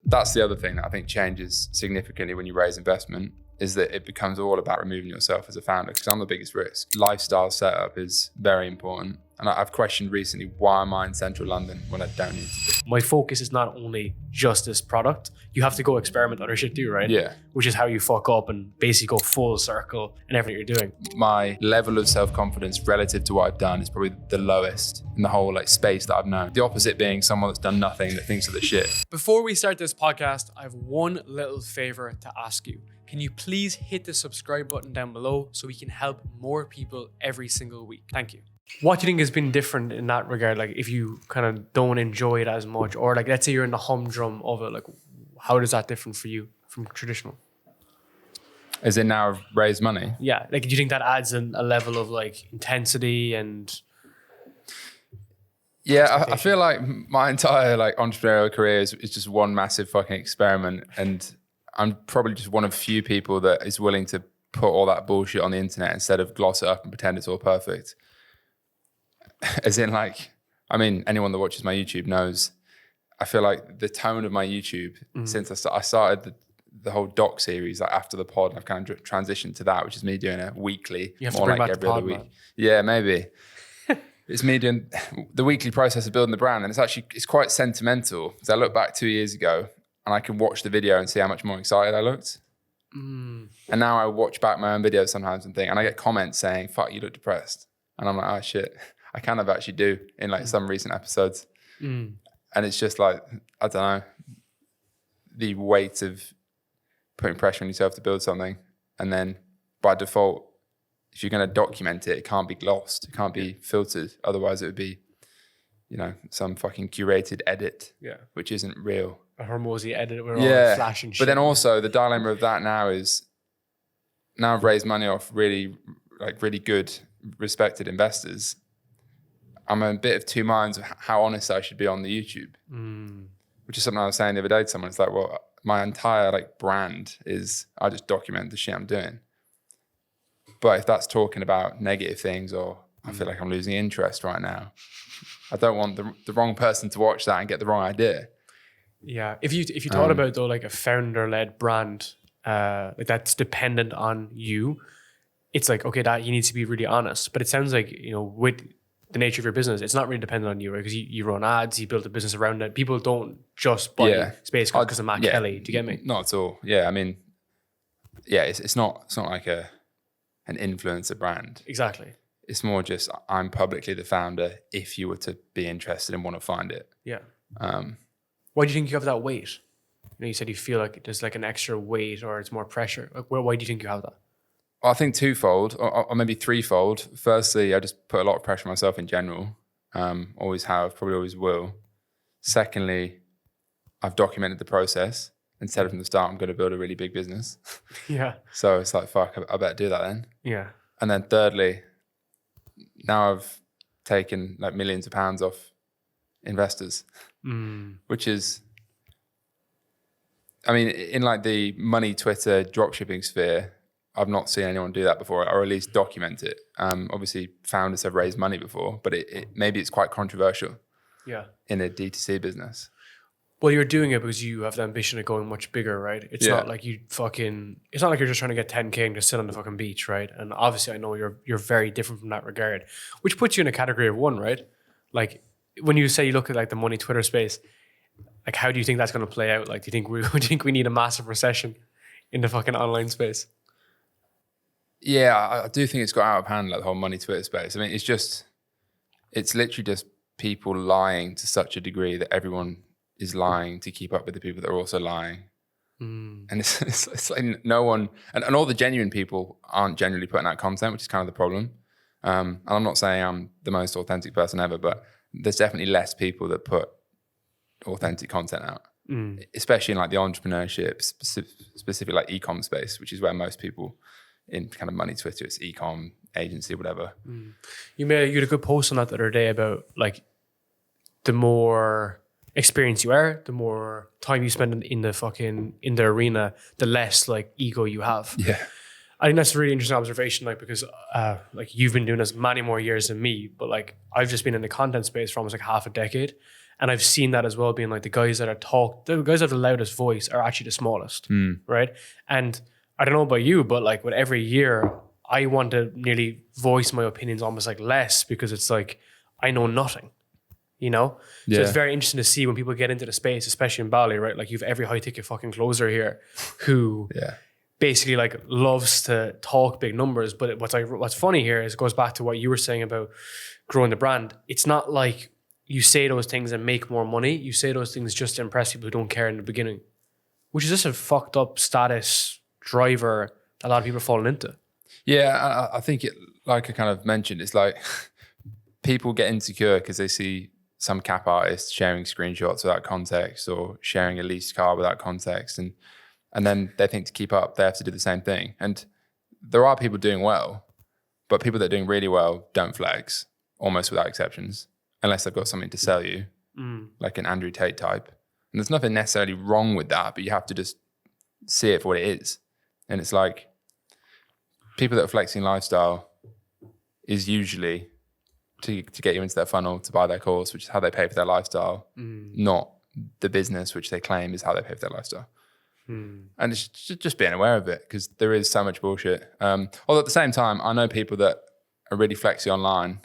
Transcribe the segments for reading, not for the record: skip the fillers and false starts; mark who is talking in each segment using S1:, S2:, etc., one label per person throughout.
S1: that's the other thing that I think changes significantly when you raise investment, is that it becomes all about removing yourself as a founder, because I'm the biggest risk. Lifestyle setup is very important. And I've questioned recently, why am I in central London when I don't need to be?
S2: My focus is not only just this product. You have to go experiment other shit too, right?
S1: Yeah.
S2: Which is how you fuck up and basically go full circle in everything you're doing.
S1: My level of self-confidence relative to what I've done is probably the lowest in the whole space that I've known. The opposite being someone that's done nothing that thinks of the shit.
S3: Before we start this podcast, I have one little favor to ask you. Can you please hit the subscribe button down below so we can help more people every single week? Thank you.
S2: What do you think has been different in that regard? Like if you kind of don't enjoy it as much, or like let's say you're in the humdrum of it, like how does that different for you from traditional?
S1: As in now I've raised money?
S2: Yeah, like do you think that adds a level of like intensity and...
S1: Yeah, I feel like my entire entrepreneurial career is just one massive fucking experiment, and I'm probably just one of few people that is willing to put all that bullshit on the internet instead of gloss it up and pretend it's all perfect. As in anyone that watches my YouTube knows, I feel like the tone of my YouTube since I started the whole doc series, after the pod, I've kind of transitioned to that, which is me doing a weekly,
S2: you have more to bring back every other week. Man.
S1: Yeah, maybe. It's me doing the weekly process of building the brand, and it's quite sentimental, because I look back 2 years ago and I can watch the video and see how much more excited I looked. And now I watch back my own videos sometimes and I get comments saying, "Fuck, you look depressed," and I'm like, "Oh shit." I kind of actually do in some recent episodes. And it's just I don't know, the weight of putting pressure on yourself to build something. And then by default, if you're going to document it, it can't be glossed. It can't be filtered. Otherwise it would be, some fucking curated edit, which isn't real.
S2: A Hormozy edit with all flashing shit.
S1: But then also the dilemma of that now is, now I've raised money off really good, respected investors. I'm a bit of two minds of how honest I should be on the YouTube, which is something I was saying the other day to someone. It's like, well, my entire brand is I just document the shit I'm doing. But if that's talking about negative things, or I feel like I'm losing interest right now, I don't want the wrong person to watch that and get the wrong idea.
S2: Yeah, if you thought about though a founder-led brand that's dependent on you, it's okay, that you need to be really honest. But it sounds like with the nature of your business, it's not really dependent on you, right? Because you run ads, you build a business around it. People don't just buy space because of Matt Kelly. Do you get me?
S1: Not at all. Yeah, I mean, it's not like an influencer brand.
S2: Exactly.
S1: It's more just I'm publicly the founder. If you were to be interested and want to find it.
S2: Yeah. Why do you think you have that weight? You said you feel like there's an extra weight, or it's more pressure. Why do you think you have that?
S1: I think twofold, or maybe threefold. Firstly, I just put a lot of pressure on myself in general. Always have, probably always will. Secondly, I've documented the process and said from the start, I'm going to build a really big business.
S2: Yeah.
S1: So it's fuck, I better do that then.
S2: Yeah.
S1: And then thirdly, now I've taken millions of pounds off investors, which is, in the money Twitter dropshipping sphere, I've not seen anyone do that before, or at least document it. Obviously, founders have raised money before, but maybe it's quite controversial.
S2: Yeah.
S1: In a D2C business.
S2: Well, you're doing it because you have the ambition of going much bigger, right? It's not like it's not like you're just trying to get 10K and just sit on the fucking beach, right? And obviously, I know you're very different from that regard, which puts you in a category of one, right? When you say you look at the money Twitter space, how do you think that's going to play out? Do you think we need a massive recession in the fucking online space?
S1: Yeah, I do think it's got out of hand, the whole money Twitter space. It's literally just people lying to such a degree that everyone is lying to keep up with the people that are also lying. And it's no one, and all the genuine people aren't generally putting out content, which is kind of the problem. And I'm not saying I'm the most authentic person ever, but there's definitely less people that put authentic content out, especially in the entrepreneurship, specific e-com space, which is where most people in kind of money Twitter, it's e-com agency, whatever.
S2: You had a good post on that the other day about the more experience you are, the more time you spend in the arena, the less ego you have.
S1: Yeah.
S2: I think that's a really interesting observation, because you've been doing this many more years than me, but I've just been in the content space for almost half a decade. And I've seen that as well, being like the guys that have the loudest voice are actually the smallest, right? And I don't know about you, but like with every year, I want to nearly voice my opinions almost like less, because it's like, I know nothing, you know? So it's very interesting to see when people get into the space, especially in Bali, right? Like you've every high ticket fucking closer here who basically like loves to talk big numbers. But what's funny here is it goes back to what you were saying about growing the brand. It's not like you say those things and make more money. You say those things just to impress people who don't care in the beginning, which is just a fucked up status driver a lot of people are falling into.
S1: Yeah, I think it, like I kind of mentioned, it's like people get insecure because they see some cap artist sharing screenshots without context or sharing a leased car without context. And then they think to keep up, they have to do the same thing. And there are people doing well, but people that are doing really well don't flex, almost without exceptions, unless they've got something to sell you, like an Andrew Tate type. And there's nothing necessarily wrong with that, but you have to just see it for what it is. And it's like people that are flexing lifestyle is usually to get you into their funnel, to buy their course, which is how they pay for their lifestyle, not the business, which they claim is how they pay for their lifestyle. And it's just being aware of it, because there is so much bullshit. Although at the same time, I know people that are really flexy online.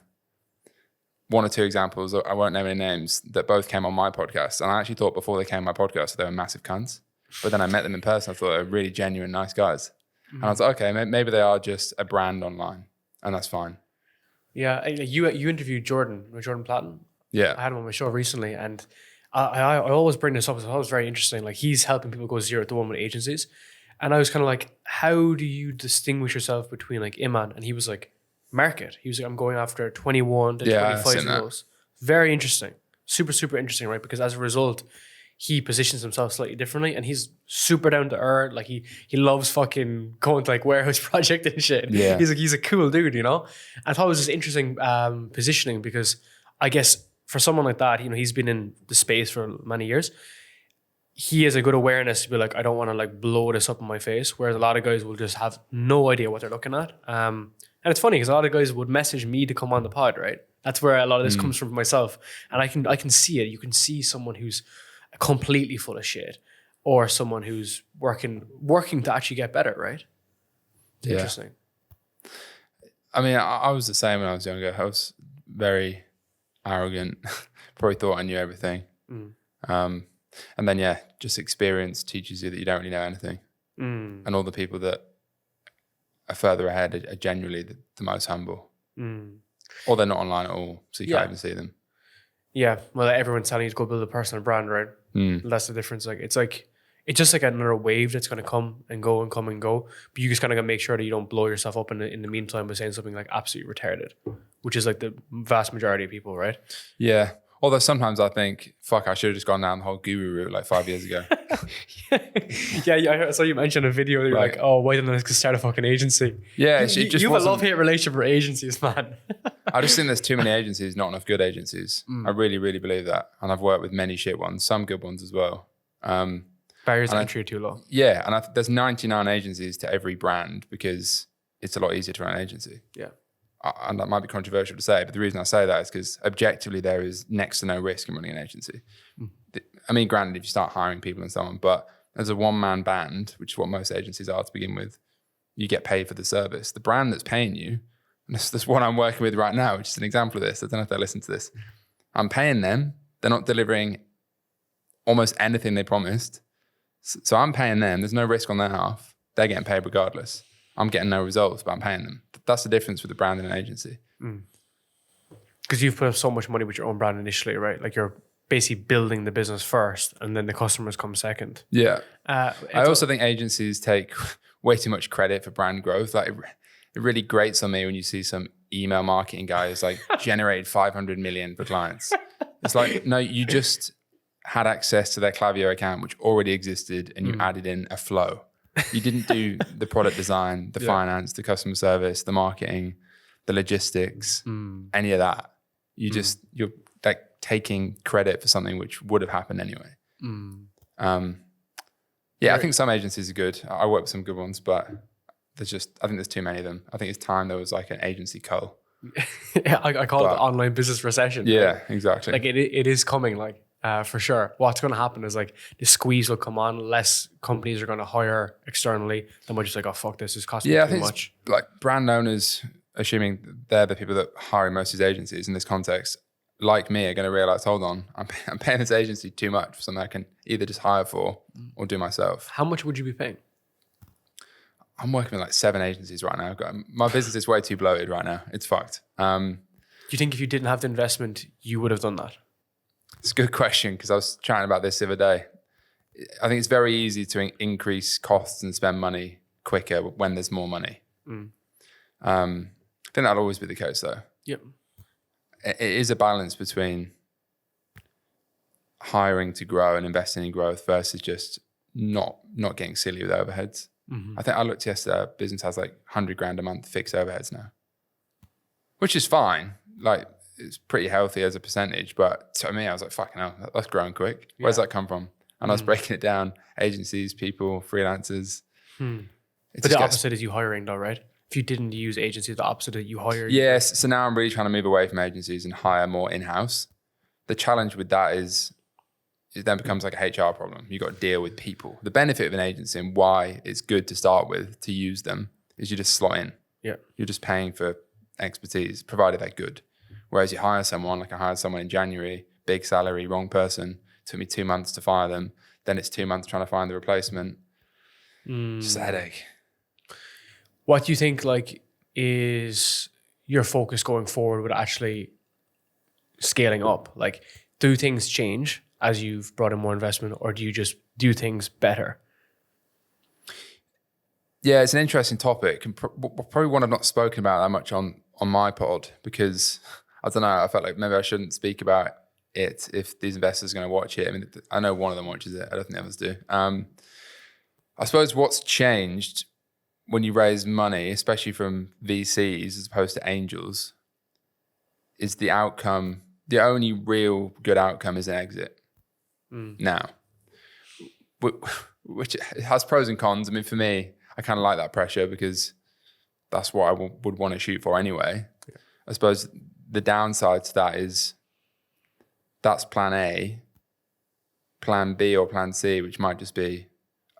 S1: One or two examples, I won't name any names, that both came on my podcast. And I actually thought before they came on my podcast, they were massive cunts. But then I met them in person. I thought they were really genuine, nice guys. And I was like, okay, maybe they are just a brand online, and that's fine.
S2: Yeah, you interviewed Jordan Platten.
S1: Yeah.
S2: I had him on my show recently, and I always bring this up. It's always very interesting. Like, he's helping people go 0 to 1 with agencies. And I was kind of like, how do you distinguish yourself between like Iman? And he was like, market. He was like, I'm going after 21 to 25 roles. Very interesting. Super, super interesting, right? Because as a result, he positions himself slightly differently, and he's super down to earth. Like he loves fucking going to like warehouse project and shit.
S1: Yeah.
S2: He's a cool dude, you know? I thought it was just interesting positioning, because I guess for someone like that, you know, he's been in the space for many years. He has a good awareness to be like, I don't want to like blow this up in my face. Whereas a lot of guys will just have no idea what they're looking at. And it's funny because a lot of guys would message me to come on the pod, right? That's where a lot of this comes from myself. And I can see it. You can see someone who's completely full of shit, or someone who's working to actually get better, right? It's interesting.
S1: I mean, I was the same when I was younger. I was very arrogant, probably thought I knew everything. And then, just experience teaches you that you don't really know anything. And all the people that are further ahead are generally the most humble. Or they're not online at all, so you can't even see them. Yeah,
S2: well, everyone's telling you to go build a personal brand, right? That's the difference. Like it's just like another wave that's going to come and go and come and go. But you just kind of got to make sure that you don't blow yourself up in the meantime by saying something like absolutely retarded, which is like the vast majority of people, right?
S1: Yeah. Although sometimes I think, fuck, I should have just gone down the whole guru route like 5 years ago.
S2: I saw you mention a video that you're like, oh, why didn't I just start a fucking agency?
S1: Yeah,
S2: you have a love-hate relationship with agencies, man.
S1: I just think there's too many agencies, not enough good agencies. I really, really believe that. And I've worked with many shit ones, some good ones as well.
S2: Barriers to entry are too low.
S1: Yeah, and there's 99 agencies to every brand because it's a lot easier to run an agency.
S2: Yeah.
S1: And that might be controversial to say, but the reason I say that is because objectively there is next to no risk in running an agency. I mean, granted, if you start hiring people and so on, but as a one-man band, which is what most agencies are to begin with, you get paid for the service. The brand that's paying you, and this one I'm working with right now, which is an example of this. I don't know if they listen to this. I'm paying them. They're not delivering almost anything they promised. So I'm paying them. There's no risk on their half. They're getting paid regardless. I'm getting no results, but I'm paying them. That's the difference with the brand and an agency.
S2: Because you've put up so much money with your own brand initially, right? Like you're basically building the business first and then the customers come second.
S1: Yeah. I also think agencies take way too much credit for brand growth. Like it really grates on me when you see some email marketing guy who's like generated 500 million for clients. It's like, no, you just had access to their Klaviyo account, which already existed, and you added in a flow. You didn't do the product design, the finance, the customer service, the marketing, the logistics, any of that. You're like taking credit for something which would have happened anyway. I think some agencies are good. I work with some good ones, but I think there's too many of them. I think it's time there was like an agency cull.
S2: I call it the online business recession.
S1: Yeah, right? Exactly.
S2: Like it is coming. Like For sure. What's going to happen is like the squeeze will come on. Less companies are going to hire externally. They might just like, oh, fuck this. It's costing me
S1: I
S2: too
S1: think
S2: much.
S1: it's like brand owners, assuming they're the people that hire most of these agencies in this context, like me, are going to realize, hold on, I'm paying this agency too much for something I can either just hire for or do myself.
S2: How much would you be paying?
S1: I'm working with like 7 agencies right now. My business is way too bloated right now. It's fucked.
S2: Do you think if you didn't have the investment, you would have done that?
S1: It's a good question because I was chatting about this the other day. I think it's very easy to increase costs and spend money quicker when there's more money. I think that'll always be the case though.
S2: Yep.
S1: It is a balance between hiring to grow and investing in growth versus just not getting silly with overheads. I think I looked yesterday, our business has like 100 grand a month fixed overheads now, which is fine. Like it's pretty healthy as a percentage, but to me, I was like, fucking hell, that's growing quick. Where's that come from? And I was breaking it down, agencies, people, freelancers.
S2: But the opposite is you hiring though, right? If you didn't use agencies, the opposite is you hire.
S1: Yes. So now I'm really trying to move away from agencies and hire more in-house. The challenge with that is it then becomes like a HR problem. You got to deal with people. The benefit of an agency and why it's good to start with, to use them, is you just slot in.
S2: Yeah.
S1: You're just paying for expertise, provided they're good. Whereas you hire someone, like I hired someone in January, big salary, wrong person, took me 2 months to fire them. Then it's 2 months trying to find the replacement. Just a headache.
S2: What do you think like is your focus going forward with actually scaling up? Like, do things change as you've brought in more investment, or do you just do things better?
S1: Yeah, it's an interesting topic and probably one I've not spoken about that much on my pod because I don't know, I felt like maybe I shouldn't speak about it if these investors are going to watch it. I mean, I know one of them watches it. I don't think the others do. I suppose what's changed when you raise money, especially from VCs as opposed to angels, is the outcome. The only real good outcome is an exit. Now, which has pros and cons. I mean, for me, I kind of like that pressure because that's what I would want to shoot for anyway. Yeah. I suppose the downside to that is that's plan A, plan B or plan C, which might just be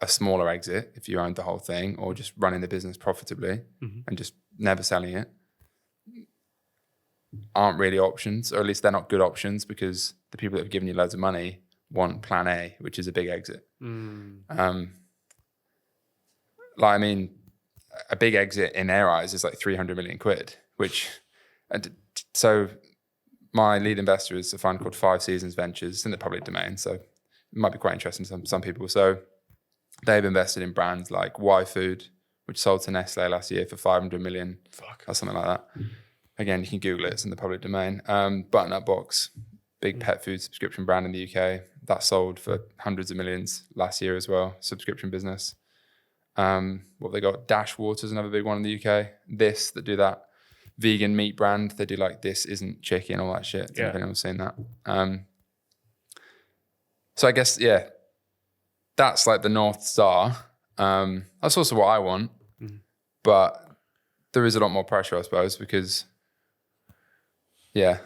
S1: a smaller exit if you owned the whole thing or just running the business profitably and just never selling it, aren't really options, or at least they're not good options because the people that have given you loads of money want plan A, which is a big exit. Like, I mean, a big exit in their eyes is like 300 million quid, which, so my lead investor is a fund called 5 Seasons Ventures. It's in the public domain, so it might be quite interesting to some people. So they've invested in brands like Y Food, which sold to Nestle last year for 500 million. Or something like that. Again, you can Google it, it's in the public domain. Button Up Box, big pet food subscription brand in the UK. That sold for hundreds of millions last year as well, subscription business. What they got? Dash Water's another big one in the UK. This, that do that vegan meat brand. They do like This Isn't Chicken, all that shit. I don't know if anyone's seen that. So I guess, yeah, that's like the North Star. That's also what I want. But there is a lot more pressure, I suppose, because yeah,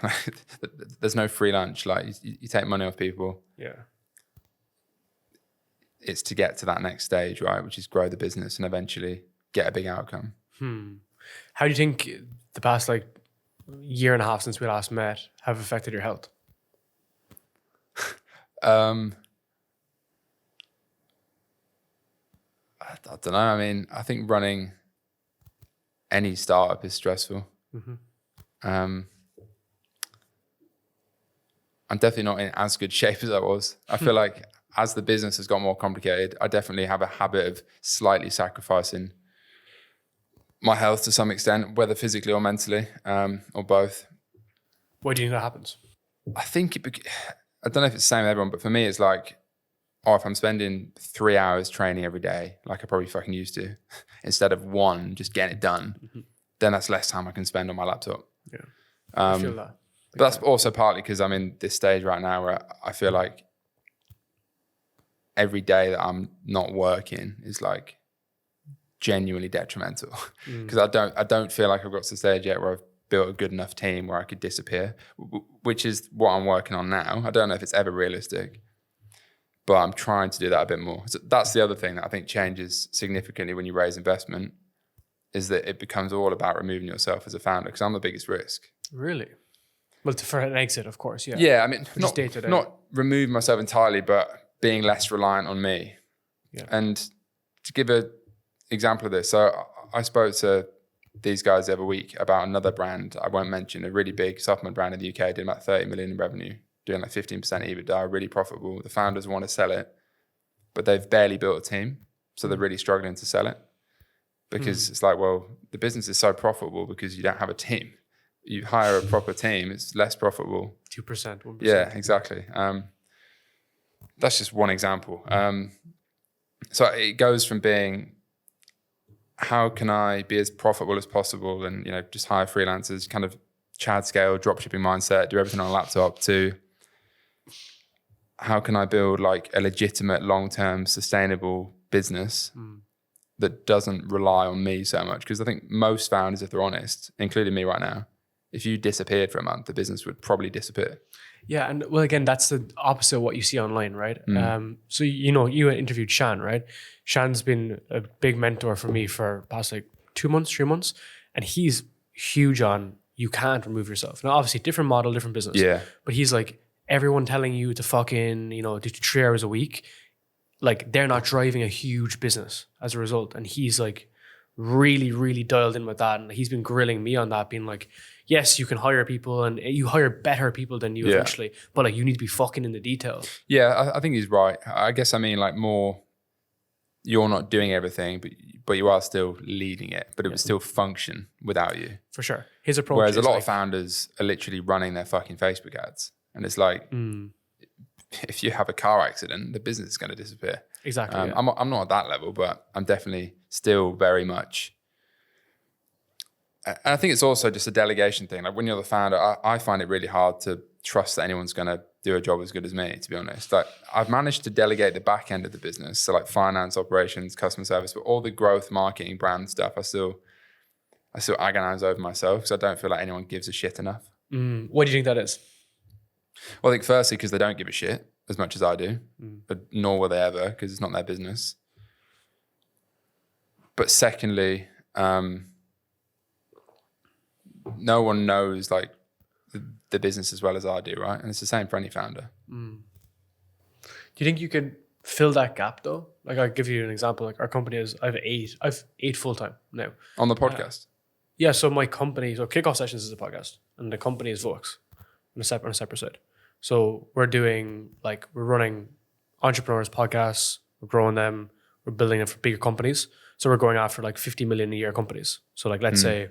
S1: there's no free lunch. Like you take money off people.
S2: Yeah.
S1: It's to get to that next stage, right? Which is grow the business and eventually get a big outcome.
S2: How do you think the past like year and a half since we last met have affected your health?
S1: I don't know. I mean, I think running any startup is stressful. I'm definitely not in as good shape as I was. I feel like as the business has got more complicated, I definitely have a habit of slightly sacrificing my health to some extent, whether physically or mentally, or both.
S2: Why do you think that happens?
S1: I think I don't know if it's the same with everyone, but for me, it's like, if I'm spending 3 hours training every day, like I probably fucking used to, instead of 1, just getting it done, then that's less time I can spend on my laptop.
S2: Yeah, I feel that.
S1: But that's also partly because I'm in this stage right now where I feel like every day that I'm not working is like genuinely detrimental because I don't feel like I've got to the stage yet where I've built a good enough team where I could disappear, which is what I'm working on now. I don't know if it's ever realistic, but I'm trying to do that a bit more. So that's the other thing that I think changes significantly when you raise investment, is that it becomes all about removing yourself as a founder, because I'm the biggest risk.
S2: Really? Well, for an exit, of course, yeah.
S1: Yeah, I mean,
S2: day-to-day.
S1: not remove myself entirely, but being less reliant on me.
S2: Yeah.
S1: And to give an example of this, so I spoke to these guys the other week about another brand I won't mention, a really big supplement brand in the UK, doing about 30 million in revenue, doing like 15% EBITDA, really profitable. The founders want to sell it, but they've barely built a team. So they're really struggling to sell it, because it's like, well, the business is so profitable because you don't have a team. You hire a proper team, it's less profitable.
S2: 2%, 1%.
S1: Yeah, exactly. That's just one example. So it goes from being, how can I be as profitable as possible and, you know, just hire freelancers, kind of Chad scale, dropshipping mindset, do everything on a laptop, to how can I build like a legitimate, long-term, sustainable business that doesn't rely on me so much? Because I think most founders, if they're honest, including me right now, if you disappeared for a month, the business would probably disappear.
S2: Yeah, and well, again, that's the opposite of what you see online, right? So, you know, you interviewed Shan, right? Shan's been a big mentor for me for past like 2 months, 3 months, and he's huge on, you can't remove yourself. Now, obviously, different model, different business.
S1: Yeah.
S2: But he's like, everyone telling you to fucking, you know, do 3 hours a week, like they're not driving a huge business as a result. And he's like really, really dialed in with that. And he's been grilling me on that, being like, yes, you can hire people and you hire better people than you eventually, but like you need to be fucking in the details.
S1: Yeah, I think he's right. I guess I mean like more, you're not doing everything, but you are still leading it, but it would still function without you.
S2: For sure. His approach.
S1: Whereas a lot
S2: like,
S1: of founders are literally running their fucking Facebook ads. And it's like, if you have a car accident, the business is going to disappear.
S2: Exactly.
S1: I'm not at that level, but I'm definitely still very much. And I think it's also just a delegation thing. Like when you're the founder, I find it really hard to trust that anyone's going to do a job as good as me, to be honest. Like I've managed to delegate the back end of the business. So like finance, operations, customer service, but all the growth, marketing, brand stuff, I still agonize over myself because I don't feel like anyone gives a shit enough.
S2: What do you think that is?
S1: Well, I think firstly, because they don't give a shit as much as I do, but nor will they ever, because it's not their business. But secondly, no one knows like the business as well as I do, right? And it's the same for any founder.
S2: Do you think you can fill that gap though? Like I'll give you an example. Like our company is, I've eight full-time now.
S1: On the podcast?
S2: Yeah, so my company, so Kickoff Sessions is a podcast and the company is Vox on a separate side. So we're running entrepreneurs podcasts, we're growing them, we're building them for bigger companies. So we're going after like 50 million a year companies. So like, let's say,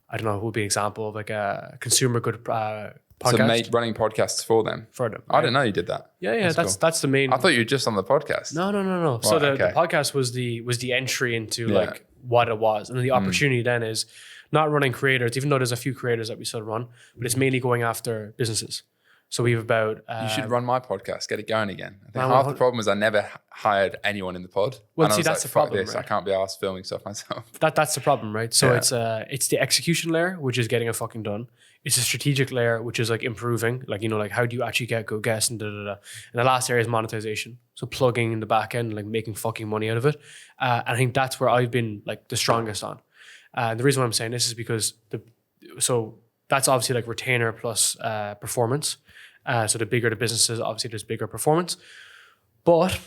S2: I don't know, who would be an example of like a consumer good podcast.
S1: So running podcasts for them?
S2: For them.
S1: I didn't know you did that.
S2: Yeah, that's the main.
S1: I thought you were just on the podcast.
S2: No.
S1: Right,
S2: So the podcast was the entry into like what it was. And then the opportunity then is not running creators, even though there's a few creators that we still run, but it's mainly going after businesses. So we have about...
S1: you should run my podcast, get it going again. I think half the problem is I never hired anyone in the pod.
S2: Well, see, that's the problem, right?
S1: I can't be asked filming stuff myself.
S2: That's the problem, right? So it's the execution layer, which is getting it fucking done. It's a strategic layer, which is like improving, like, you know, like how do you actually get good guests and And the last area is monetization. So plugging in the back end, like making fucking money out of it. And I think that's where I've been like the strongest on. And the reason why I'm saying this is because so that's obviously like retainer plus performance. So the bigger the business is, obviously there's bigger performance. But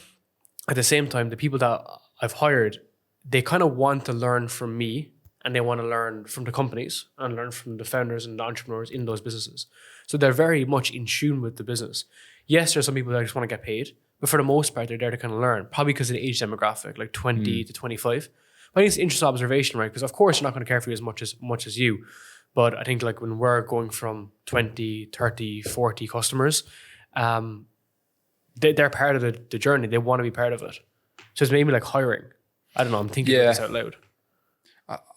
S2: at the same time, the people that I've hired, they kind of want to learn from me and they want to learn from the companies and learn from the founders and the entrepreneurs in those businesses. So they're very much in tune with the business. Yes, there's some people that just want to get paid, but for the most part, they're there to kind of learn, probably because of the age demographic, like 20 to 25. But I think it's an interesting observation, right? Because of course, you're not going to care for you as much as you. But I think like when we're going from 20, 30, 40 customers, they're part of the journey. They want to be part of it. So it's maybe like hiring. I don't know. I'm thinking about this out loud.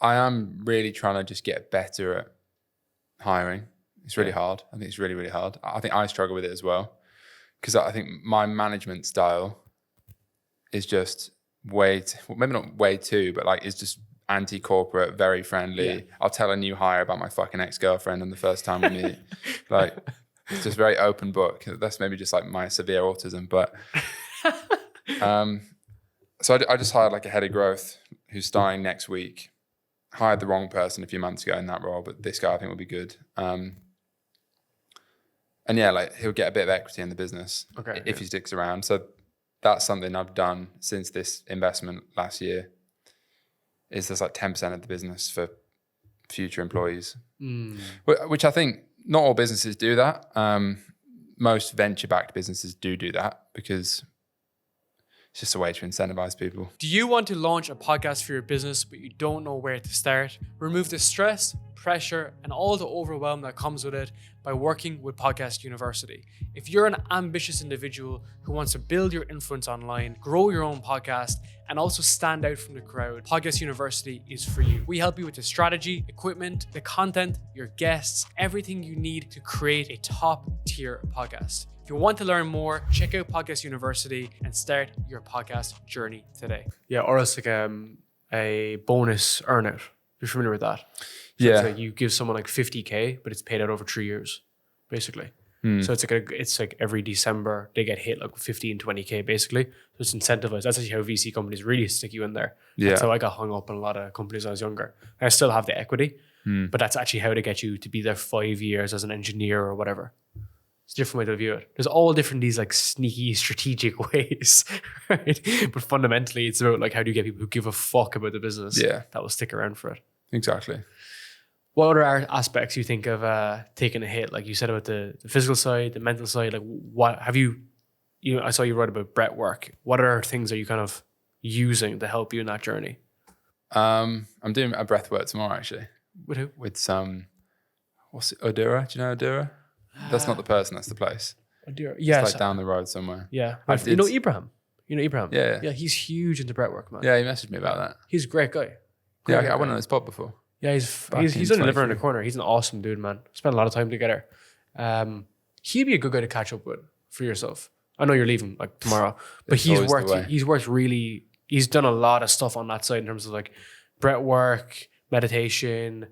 S1: I am really trying to just get better at hiring. It's really hard. I think it's really, really hard. I think I struggle with it as well. Because I think my management style is just maybe not way too, but like it's just anti-corporate, very friendly.
S3: Yeah.
S1: I'll tell a new hire about my fucking ex-girlfriend on the first time we meet. Like, it's just very open book. That's maybe just like my severe autism. But so I just hired like a head of growth who's starting next week. Hired the wrong person a few months ago in that role, but this guy I think will be good. And yeah, like he'll get a bit of equity in the business if he sticks around. So that's something I've done since this investment last year. Is there's like 10% of the business for future employees, which I think not all businesses do that. Most venture-backed businesses do that because it's just a way to incentivize people.
S3: Do you want to launch a podcast for your business, but you don't know where to start? Remove the stress, pressure, and all the overwhelm that comes with it by working with Podcast University. If you're an ambitious individual who wants to build your influence online, grow your own podcast, and also stand out from the crowd, Podcast University is for you. We help you with the strategy, equipment, the content, your guests, everything you need to create a top-tier podcast. If you want to learn more, check out Podcast University and start your podcast journey today. Yeah, or else like a bonus earnout. You're familiar with that? So
S1: Yeah.
S3: it's like you give someone like 50K, but it's paid out over 3 years, basically. So it's like every December they get hit like 15, 20K basically. So it's incentivized. That's actually how VC companies really stick you in there.
S1: Yeah.
S3: That's how I got hung up in a lot of companies when I was younger. I still have the equity, but that's actually how they get you to be there 5 years as an engineer or whatever. It's a different way to view it. There's all different these like sneaky strategic ways, right? But fundamentally it's about like how do you get people who give a fuck about the business that will stick around for it.
S1: Exactly.
S3: What other aspects you think of taking a hit? Like you said about the physical side, the mental side, like what have you I saw you write about breath work. What other things are you kind of using to help you in that journey?
S1: I'm doing a breath work tomorrow actually.
S3: With who?
S1: With some, what's it, Odura? Do you know Odura? That's not the person, that's the place.
S3: Yes.
S1: It's like down the road somewhere.
S3: Yeah. You know Ibrahim?
S1: Yeah.
S3: Yeah, he's huge into breath work, man.
S1: Yeah, he messaged me about that.
S3: He's a great guy.
S1: I went on his pod before.
S3: Yeah, he's only living around the corner. He's an awesome dude, man. Spent a lot of time together. He'd be a good guy to catch up with for yourself. I know you're leaving like tomorrow, but he's done a lot of stuff on that side in terms of like breath work, meditation.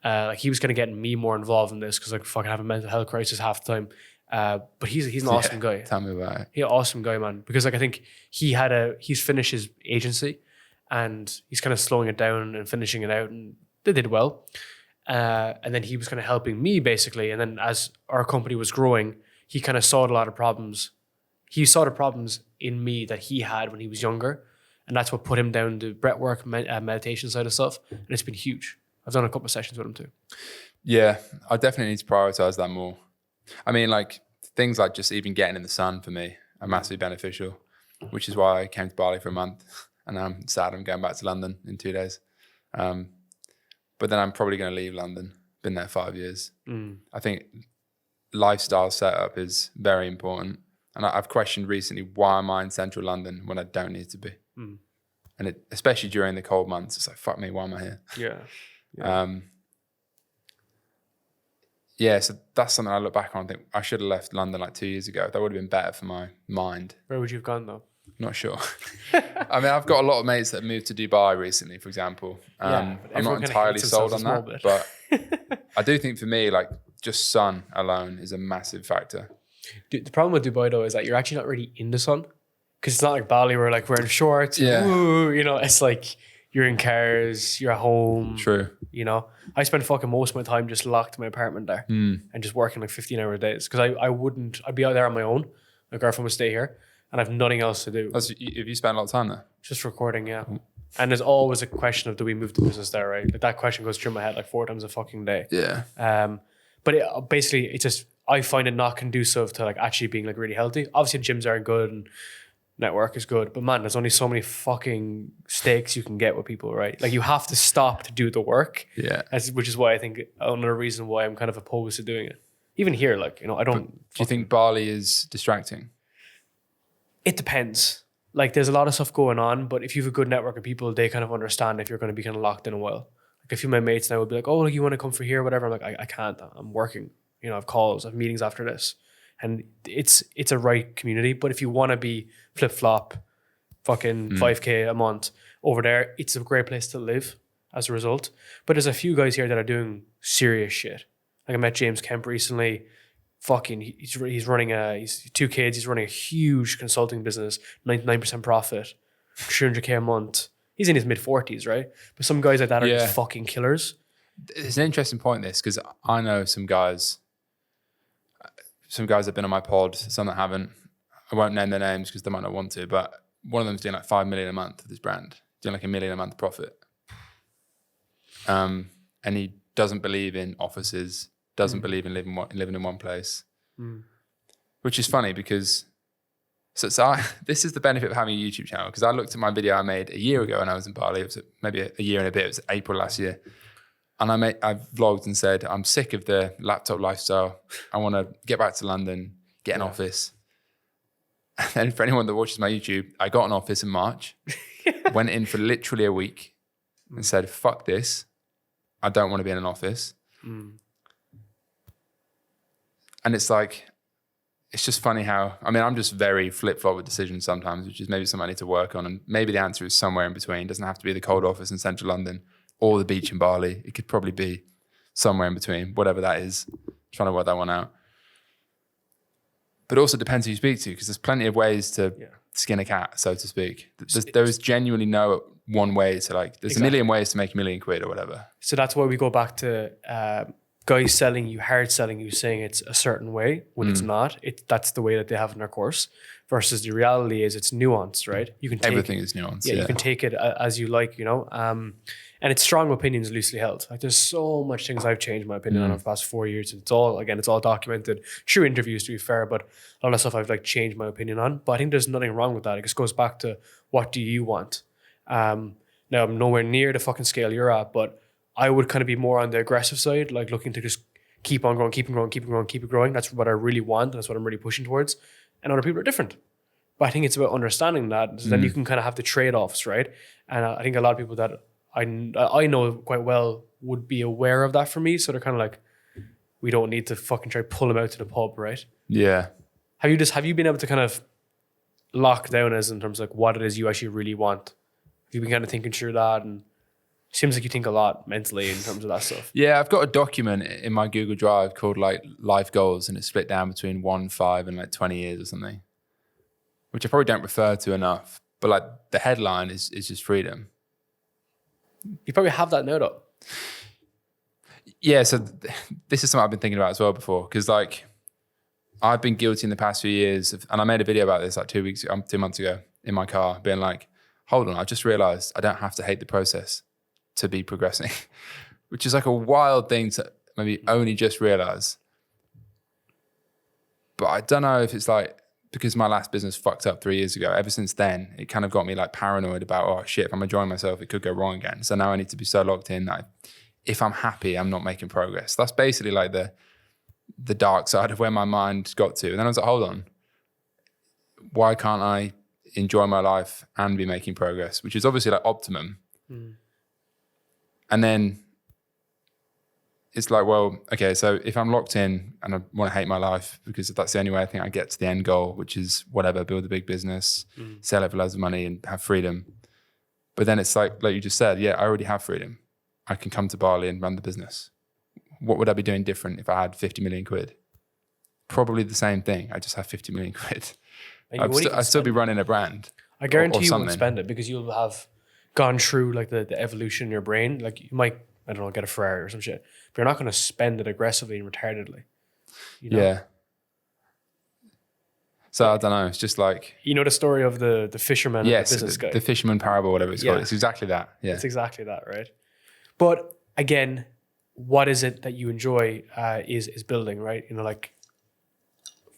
S3: Like he was kind of getting me more involved in this because like fucking have a mental health crisis half the time. But he's an awesome guy.
S1: Tell me about it.
S3: He's an awesome guy, man. Because like I think he's finished his agency and he's kind of slowing it down and finishing it out, and they did well. And then he was kind of helping me basically. And then as our company was growing, he kind of saw a lot of problems. He saw the problems in me that he had when he was younger. And that's what put him down the breathwork, meditation side of stuff. And it's been huge. I've done a couple of sessions with him too.
S1: Yeah, I definitely need to prioritize that more. I mean, like things like just even getting in the sun for me are massively beneficial, which is why I came to Bali for a month. And I'm sad I'm going back to London in 2 days. But then I'm probably going to leave London. Been there 5 years. I think lifestyle setup is very important. And I've questioned recently, why am I in central London when I don't need to be? And especially during the cold months, it's like, fuck me, why am I here? Yeah. So that's something I look back on. I think I should have left London like 2 years ago. That would have been better for my mind.
S3: Where would you have gone though?
S1: Not sure. I mean, I've got a lot of mates that have moved to Dubai recently, for example. I'm not entirely sold on that, but I do think for me, like just sun alone is a massive factor.
S3: The problem with Dubai though is that you're actually not really in the sun, because it's not like Bali where like wearing shorts. Ooh, it's like you're in cars, you're at home.
S1: True.
S3: I spend fucking most of my time just locked in my apartment there and just working like 15-hour days because I'd be out there on my own. My girlfriend would stay here and I have nothing else to do.
S1: If you spend a lot of time there?
S3: Just recording, yeah. And there's always a question of, do we move the business there, right? Like that question goes through my head like 4 times a fucking day.
S1: Yeah.
S3: But basically, it's just, I find it not conducive to like actually being like really healthy. Obviously, gyms are good and network is good, but man, there's only so many fucking stakes you can get with people, right? Like you have to stop to do the work.
S1: Yeah.
S3: Which is why I think another reason why I'm kind of opposed to doing it. Even here, like, I don't.
S1: Do you think Bali is distracting?
S3: It depends. Like there's a lot of stuff going on, but if you have a good network of people, they kind of understand if you're going to be kind of locked in a while. Like a few of my mates now would be like, oh, you want to come for here, whatever. I'm like, I can't. I'm working. I have calls, I have meetings after this. And it's a right community. But if you want to be flip-flop, fucking 5K a month over there, it's a great place to live.
S2: as a result. But there's a few guys here that are doing serious shit. Like I met James Kemp recently. Fucking, he's running he's 2 kids. He's running a huge consulting business, 99% profit, 300K a month. He's in his mid-40s, right? But some guys like that are just fucking killers.
S1: It's an interesting point, this, because I know some guys have been on my pod, some that haven't. I won't name their names because they might not want to, but one of them's doing like 5 million a month with his brand, doing like $1 million a month profit. And he doesn't believe in offices, doesn't believe in living in one place, which is funny because this is the benefit of having a YouTube channel, because I looked at my video I made a year ago when I was in Bali. It was maybe a year and a bit. It was April last year. And I vlogged and said, I'm sick of the laptop lifestyle. I want to get back to London, get an office. And then for anyone that watches my YouTube, I got an office in March, went in for literally a week and said, fuck this. I don't want to be in an office. And it's like, it's just funny how, I mean, I'm just very flip-flop with decisions sometimes, which is maybe something I need to work on. And maybe the answer is somewhere in between. It doesn't have to be the cold office in central London or the beach in Bali. It could probably be somewhere in between, whatever that is. I'm trying to work that one out. But it also depends who you speak to, because there's plenty of ways to skin a cat, so to speak. There is genuinely no one way to there's a million ways to make £1 million or whatever.
S2: So that's why we go back to guys selling you, hard selling you, saying it's a certain way when it's not. That's the way that they have in their course. Versus the reality is it's nuanced, right? You can take
S1: everything is nuanced.
S2: Yeah, you can take it as you like, and it's strong opinions loosely held. Like there's so much things I've changed my opinion on over the past 4 years. It's all documented through interviews, to be fair, but a lot of stuff I've changed my opinion on. But I think there's nothing wrong with that. It just goes back to, what do you want? Now I'm nowhere near the fucking scale you're at, but I would kind of be more on the aggressive side, like looking to just keep on growing, keep it growing. That's what I really want. That's what I'm really pushing towards. And other people are different. But I think it's about understanding that. So then you can kind of have the trade-offs, right? And I think a lot of people that I know quite well would be aware of that for me. So they're kind of like, we don't need to fucking try to pull them out to the pub, right?
S1: Yeah.
S2: Have you been able to kind of lock down as in terms of what it is you actually really want? Have you been kind of thinking through that? And it seems like you think a lot mentally in terms of that stuff.
S1: Yeah, I've got a document in my Google Drive called life goals, and it's split down between 1, 5 and 20 years or something, which I probably don't refer to enough. But the headline is just freedom.
S2: You probably have that now though.
S1: Yeah, so this is something I've been thinking about as well before, because I've been guilty in the past few years and I made a video about this 2 months ago in my car, being like, hold on, I just realized I don't have to hate the process to be progressing, which is a wild thing to maybe only just realize. But I don't know if it's because my last business fucked up 3 years ago. Ever since then, it kind of got me paranoid about, oh shit, if I'm enjoying myself, it could go wrong again. So now I need to be so locked in that if I'm happy, I'm not making progress. That's basically the dark side of where my mind got to. And then I was like, hold on, why can't I enjoy my life and be making progress? Which is obviously optimum. And then it's well, okay, so if I'm locked in and I want to hate my life because that's the only way I think I get to the end goal, which is whatever, build a big business, sell it for loads of money and have freedom. But then it's like you just said, yeah, I already have freedom. I can come to Bali and run the business. What would I be doing different if I had 50 million quid? Probably the same thing. I just have 50 million quid. I'd still be running a brand.
S2: I guarantee you won't spend it because you'll have gone through the evolution in your brain. You might, I don't know, get a Ferrari or some shit, but you're not going to spend it aggressively and retardedly.
S1: Yeah. So I don't know. It's just
S2: the story of the fisherman and the business guy.
S1: The fisherman parable, whatever it's called. It's exactly that. Yeah.
S2: It's exactly that, right? But again, what is it that you enjoy is building, right?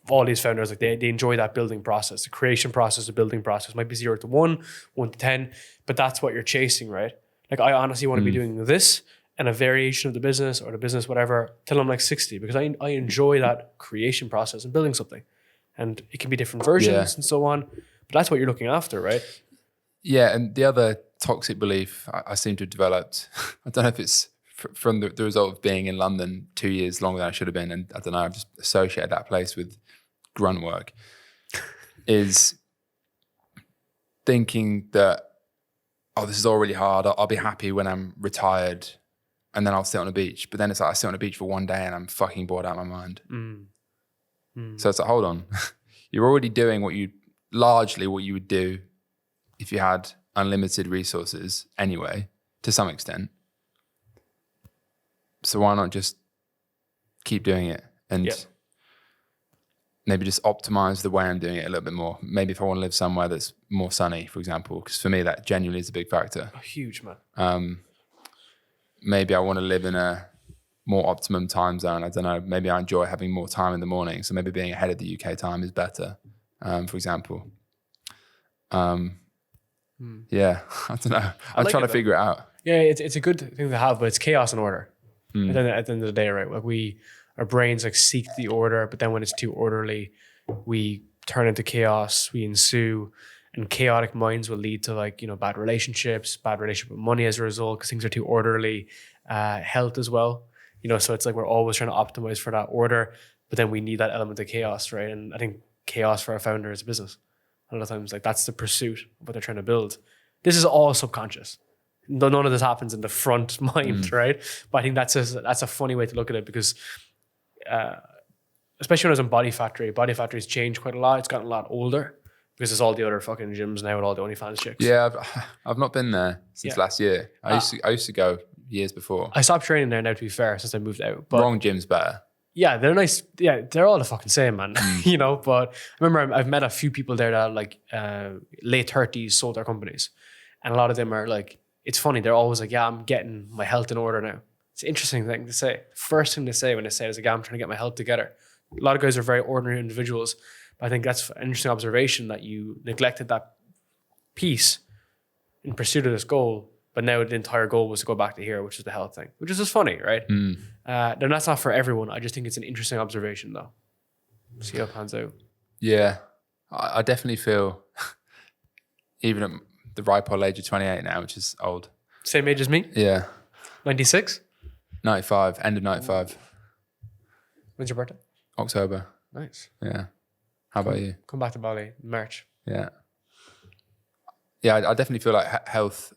S2: All these founders, they enjoy that building process, the creation process, the building process. It might be 0 to 1, 1 to 10, but that's what you're chasing, right? I honestly want to be doing this and a variation of the business or the business, whatever, till I'm 60, because I enjoy that creation process and building something. And it can be different versions and so on, but that's what you're looking after, right?
S1: Yeah, and the other toxic belief I seem to have developed, I don't know if it's from the result of being in London 2 years longer than I should have been, and I don't know, I've just associated that place with grunt work, is thinking that oh, this is all really hard. I'll be happy when I'm retired and then I'll sit on a beach. But then it's like I sit on a beach for one day and I'm fucking bored out of my mind. So it's like, hold on. You're already doing largely what you would do if you had unlimited resources anyway, to some extent. So why not just keep doing it and maybe just optimize the way I'm doing it a little bit more. Maybe if I want to live somewhere that's more sunny, for example, because for me that genuinely is a big factor.
S2: Huge, man.
S1: Maybe I want to live in a more optimum time zone. I don't know. Maybe I enjoy having more time in the morning. So maybe being ahead of the UK time is better, for example. Yeah, I don't know. I'm trying to figure it out.
S2: Yeah, it's a good thing to have, but it's chaos and order. At the end of the day, right? Like our brains like seek the order, but then when it's too orderly, we turn into chaos, we ensue, and chaotic minds will lead to like, bad relationships, bad relationship with money as a result, because things are too orderly, health as well. So it's like we're always trying to optimize for that order, but then we need that element of chaos, right? And I think chaos for a founder is a business. A lot of times, like that's the pursuit of what they're trying to build. This is all subconscious. None of this happens in the front mind, right? But I think that's a funny way to look at it because, especially when I was in Body Factory's changed quite a lot. It's gotten a lot older because there's all the other fucking gyms now with all the OnlyFans chicks.
S1: Yeah, I've not been there since last year. I used to go years before.
S2: I stopped training there now, to be fair, since I moved out. But
S1: wrong gym's better.
S2: Yeah, they're nice. Yeah, they're all the fucking same, man. But I remember I've met a few people there that are like late 30s, sold their companies. And a lot of them are like, it's funny, they're always like, yeah, I'm getting my health in order now. It's an interesting thing to say. First thing to say when they say is like, yeah, I'm trying to get my health together. A lot of guys are very ordinary individuals. But I think that's an interesting observation that you neglected that piece in pursuit of this goal. But now the entire goal was to go back to here, which is the health thing, which is just funny, right? Then that's not for everyone. I just think it's an interesting observation, though. See how it pans out.
S1: Yeah, I definitely feel, even at the ripe old age of 28 now, which is old.
S2: Same age as me?
S1: Yeah.
S2: 96?
S1: 95, end of 95.
S2: When's your birthday?
S1: October.
S2: Nice.
S1: Yeah. How about you?
S2: Come back to Bali in March.
S1: Yeah. Yeah, I definitely feel like health.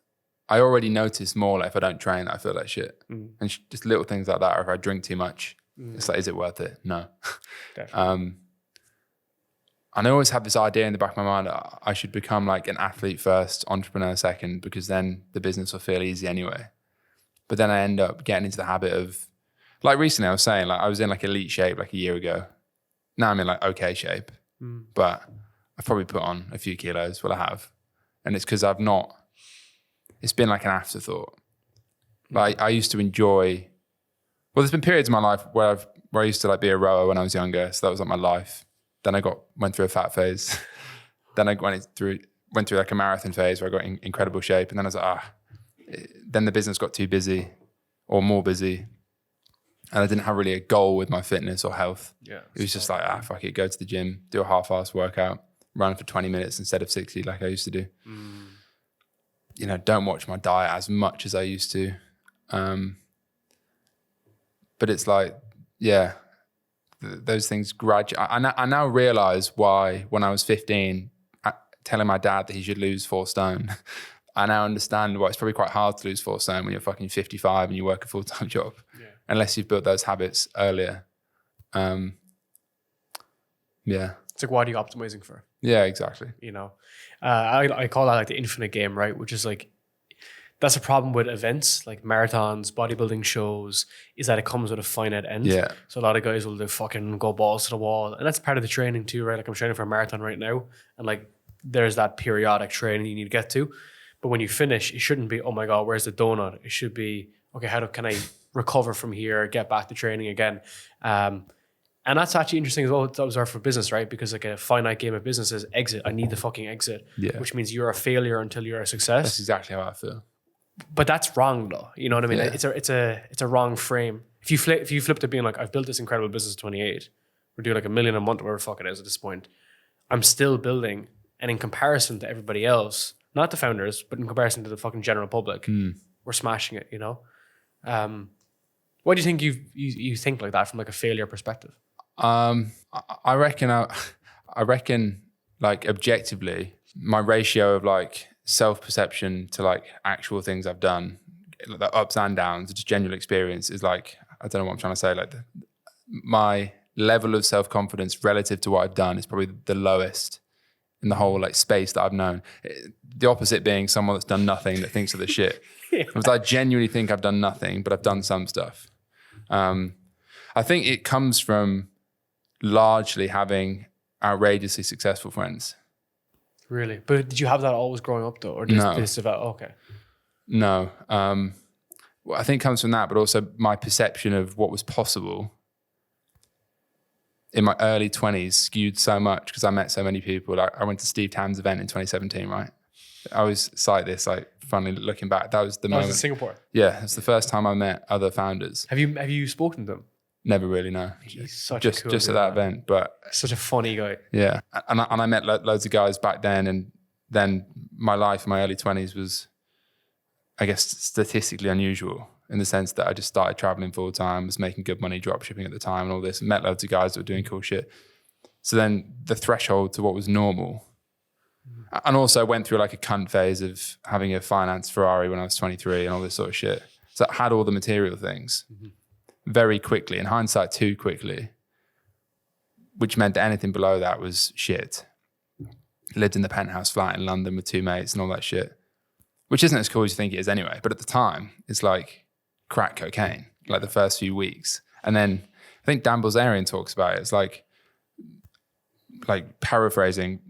S1: I already notice more like if I don't train, I feel like shit. And just little things like that. Or if I drink too much, it's like, is it worth it? No. And I always have this idea in the back of my mind, I should become like an athlete first, entrepreneur second, because then the business will feel easy anyway. But then I end up getting into the habit of, like recently I was saying, like I was in like elite shape like a year ago. Now I'm in like okay shape, but I've probably put on a few kilos. Well, I have. And it's because it's been like an afterthought. Like I used to enjoy, well, there's been periods in my life where I used to like be a rower when I was younger. So that was like my life. Then I went through a fat phase. Then I went through like a marathon phase where I got in incredible shape. And then I was like, then the business got too busy or more busy. And I didn't have really a goal with my fitness or health. Yeah, it was just like, fuck it, go to the gym, do a half-assed workout, run for 20 minutes instead of 60 like I used to do. Don't watch my diet as much as I used to. But it's like, yeah, those things gradually. I now realize why when I was 15, telling my dad that he should lose 4 stone, I now understand why it's probably quite hard to lose 4 stone when you're fucking 55 and you work a full-time job, unless you've built those habits earlier. Yeah.
S2: It's like, what are you optimizing for?
S1: Yeah, exactly.
S2: I call that like the infinite game, right? Which is like, that's a problem with events like marathons, bodybuilding shows, is that it comes with a finite end.
S1: Yeah.
S2: So a lot of guys will fucking go balls to the wall. And that's part of the training too, right? Like I'm training for a marathon right now. And like, there's that periodic training you need to get to. But when you finish, it shouldn't be, oh my God, where's the donut? It should be, okay, how can I recover from here, get back to training again? And that's actually interesting as well to observe for business, right? Because like a finite game of business is exit. I need the fucking exit, which means you're a failure until you're a success.
S1: That's exactly how I feel.
S2: But that's wrong though. You know what I mean?
S1: Yeah.
S2: It's a wrong frame. If you flip to being like, I've built this incredible business at 28, we're doing like $1 million a month, whatever the fuck it is at this point. I'm still building. And in comparison to everybody else, not the founders, but in comparison to the fucking general public, we're smashing it, What do you think you think like that from like a failure perspective?
S1: I reckon like objectively, my ratio of like self-perception to like actual things I've done, the ups and downs, just general experience is like, I don't know what I'm trying to say. Like my level of self-confidence relative to what I've done is probably the lowest in the whole like space that I've known. The opposite being someone that's done nothing that thinks of the shit. Because I genuinely think I've done nothing, but I've done some stuff. I think it comes from largely having outrageously successful friends.
S2: Really? But did you have that always growing up though? Or did
S1: No.
S2: this develop? Okay.
S1: No. Well, I think it comes from that, but also my perception of what was possible in my early 20s skewed so much because I met so many people. Like, I went to Steve Tam's event in 2017, right? I always cite this, like, funny looking back. That was the moment.
S2: That was in Singapore.
S1: Yeah, it's the first time I met other founders.
S2: Have you spoken to them?
S1: Never really, no.
S2: He's such
S1: just
S2: a cool
S1: just
S2: dude,
S1: at that
S2: man.
S1: event, but
S2: Such a funny guy.
S1: yeah. And I met loads of guys back then, and then my life in my early 20s was, I guess, statistically unusual in the sense that I just started traveling full time, was making good money drop shipping at the time and all this, and met loads of guys that were doing cool shit. So then the threshold to what was normal, and also went through like a cunt phase of having a finance Ferrari when I was 23 and all this sort of shit. So I had all the material things very quickly, in hindsight too quickly, which meant that anything below that was shit. Lived in the penthouse flat in London with 2 mates and all that shit, which isn't as cool as you think it is anyway. But at the time, it's like crack cocaine, like the first few weeks. And then I think Dan Bilzerian talks about it. It's like paraphrasing,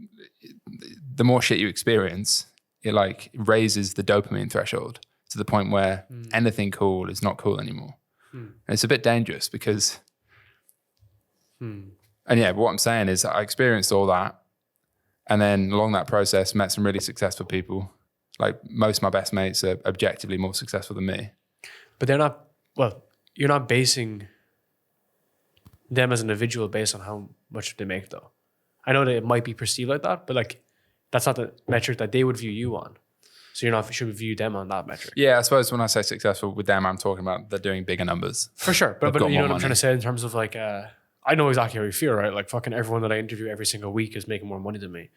S1: the more shit you experience, it like raises the dopamine threshold to the point where anything cool is not cool anymore. And it's a bit dangerous because, and yeah, but what I'm saying is I experienced all that. And then along that process, met some really successful people. Like most of my best mates are objectively more successful than me.
S2: But they're not, well, you're not basing them as an individual based on how much they make though. I know that it might be perceived like that, but like that's not the metric that they would view you on. So you're not should view them on that metric.
S1: Yeah, I suppose when I say successful with them, I'm talking about they're doing bigger numbers.
S2: For sure. But
S1: got
S2: you know
S1: more
S2: what I'm
S1: money.
S2: trying to say in terms of like, I know exactly how you feel, right? Like fucking everyone that I interview every single week is making more money than me.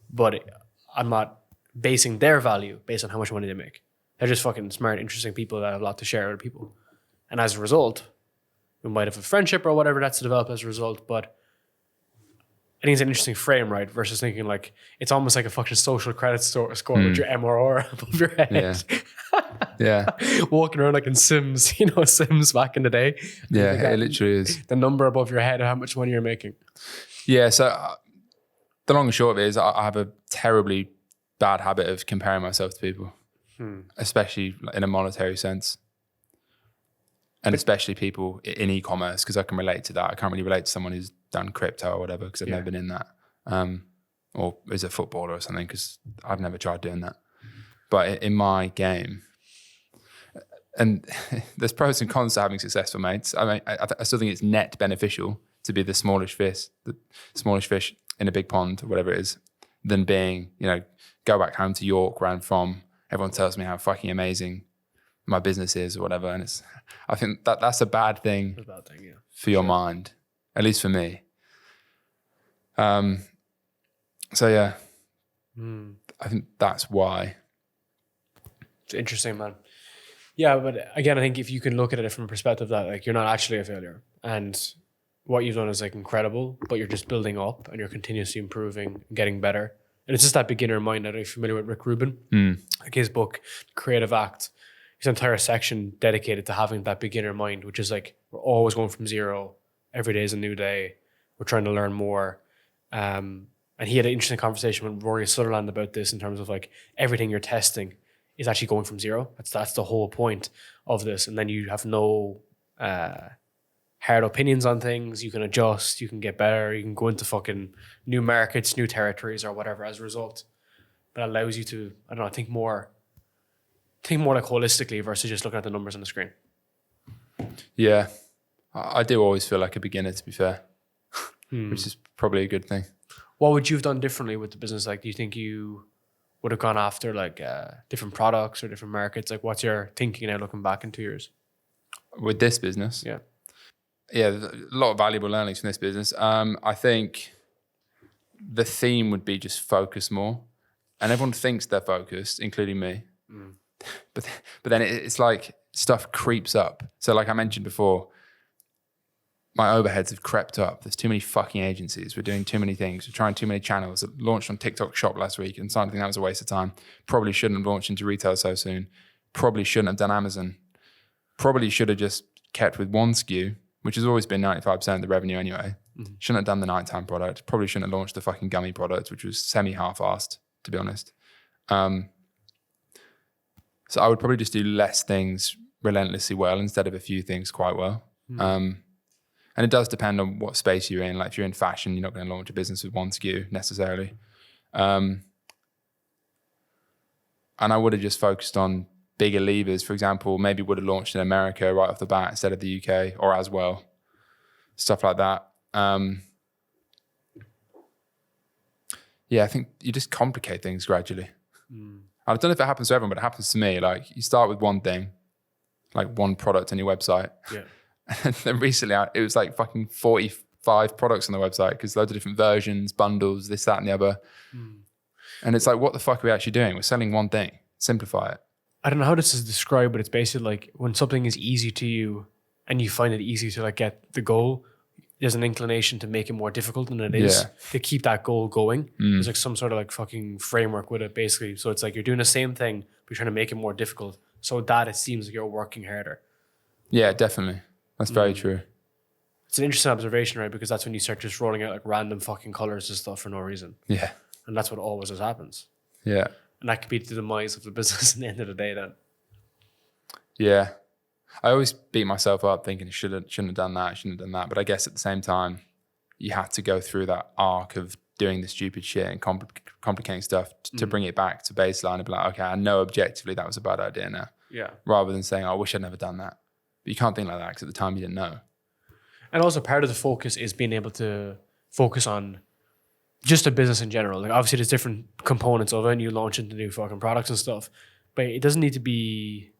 S2: But I'm not basing their value based on how much money they make. They're just fucking smart, interesting people that have a lot to share with people. And as a result, we might have a friendship or whatever that's developed as a result, but I think it's an interesting frame, right? Versus thinking like, it's almost like a fucking social credit score with your MRR above your head.
S1: Yeah.
S2: Walking around like in Sims, Sims back in the day.
S1: Yeah, it literally is.
S2: The number above your head of how much money you're making.
S1: Yeah, so the long and short of it is I have a terribly bad habit of comparing myself to people, especially in a monetary sense. And especially people in e-commerce, because I can relate to that. I can't really relate to someone who's done crypto or whatever, because I've never been in that. Or is a footballer or something, because I've never tried doing that. But in my game, and there's pros and cons to having successful mates. I mean, I still think it's net beneficial to be the smallest fish in a big pond, or whatever it is, than being, go back home to York, where I'm from. Everyone tells me how fucking amazing my business is or whatever. And I think that's a bad thing, for your mind, at least for me. So yeah, I think that's why.
S2: It's interesting, man. Yeah, but again, I think if you can look at it from a perspective that like you're not actually a failure and what you've done is like incredible, but you're just building up and you're continuously improving and getting better. And it's just that beginner mind. I don't know if you're familiar with Rick Rubin. Like his book, Creative Act, his entire section dedicated to having that beginner mind, which is like, we're always going from zero. Every day is a new day. We're trying to learn more. And he had an interesting conversation with Rory Sutherland about this in terms of like everything you're testing is actually going from zero. That's the whole point of this. And then you have no hard opinions on things. You can adjust, you can get better, you can go into fucking new markets, new territories or whatever as a result. But it allows you to, I don't know, think more like holistically versus just looking at the numbers on the screen.
S1: Yeah, I do always feel like a beginner, to be fair, which is probably a good thing.
S2: What would you have done differently with the business? Like, do you think you would have gone after like different products or different markets? Like, what's your thinking now looking back in 2 years?
S1: With this business?
S2: Yeah,
S1: there's a lot of valuable learnings from this business. I think the theme would be just focus more. and everyone thinks they're focused, including me. But then it's like stuff creeps up. So like I mentioned before, my overheads have crept up. There's too many fucking agencies. We're doing too many things. We're trying too many channels. I launched on TikTok Shop last week and so I think that was a waste of time. Probably shouldn't have launched into retail so soon. Probably shouldn't have done Amazon. Probably should have just kept with one SKU, which has always been 95% of the revenue anyway. Shouldn't have done the nighttime product. Probably shouldn't have launched the fucking gummy product, which was semi-half-assed, to be honest. So I would probably just do less things relentlessly well instead of a few things quite well. And it does depend on what space you're in. Like if you're in fashion, you're not going to launch a business with one SKU necessarily. And I would have just focused on bigger levers. For example, maybe would have launched in America right off the bat instead of the UK or as well. Stuff like that. Yeah, I think you just complicate things gradually. I don't know if it happens to everyone, but it happens to me. Like you start with one thing, like one product on your website.
S2: Yeah.
S1: And then recently it was like fucking 45 products on the website because loads of different versions, bundles, this, that, and the other. And it's like, what the fuck are we actually doing? We're selling one thing. Simplify it.
S2: I don't know how this is described, but it's basically like when something is easy to you and you find it easy to like get the goal, there's an inclination to make it more difficult than it is to keep that goal going. There's like some sort of like fucking framework with it basically. So it's like you're doing the same thing, but you're trying to make it more difficult so that it seems like you're working harder.
S1: Yeah, definitely. That's very true.
S2: It's an interesting observation, right? Because that's when you start just rolling out like random fucking colors and stuff for no reason.
S1: Yeah.
S2: And that's what always happens.
S1: Yeah.
S2: And that could be the demise of the business at the end of the day then.
S1: Yeah. I always beat myself up thinking I shouldn't have done that. But I guess at the same time, you had to go through that arc of doing the stupid shit and complicating stuff to bring it back to baseline and be like, okay, I know objectively that was a bad idea now.
S2: Yeah.
S1: Rather than saying, I wish I'd never done that. But you can't think like that because at the time you didn't know.
S2: And also part of the focus is being able to focus on just a business in general. Like obviously there's different components of it and you launch into new fucking products and stuff, but it doesn't need to be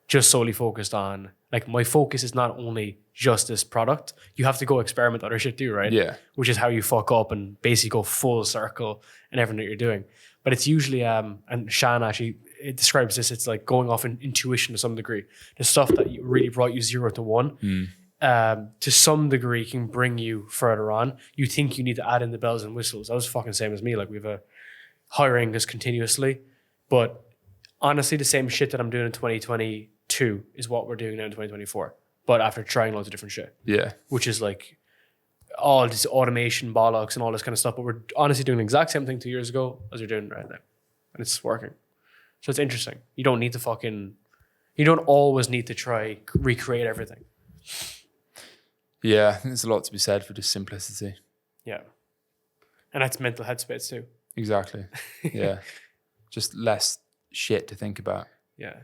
S2: just solely focused on, like my focus is not only just this product. You have to go experiment other shit too, right?
S1: Yeah.
S2: Which is how you fuck up and basically go full circle in everything that you're doing. But it's usually, and Shan actually, it describes this, it's like going off in intuition to some degree. The stuff that really brought you 0 to 1, to some degree can bring you further on. You think you need to add in the bells and whistles. That was fucking same as me. Like we've a hiring this continuously, but honestly, the same shit that I'm doing in 2022 is what we're doing now in 2024. But after trying loads of different shit.
S1: Yeah.
S2: Which is like all this automation bollocks and all this kind of stuff. But we're honestly doing the exact same thing 2 years ago as we're doing right now. And it's working. So it's interesting. You don't always need to try recreate everything.
S1: Yeah, I think there's a lot to be said for just simplicity.
S2: Yeah. And that's mental headspace too.
S1: Exactly. Yeah. Just less shit to think about.
S2: Yeah.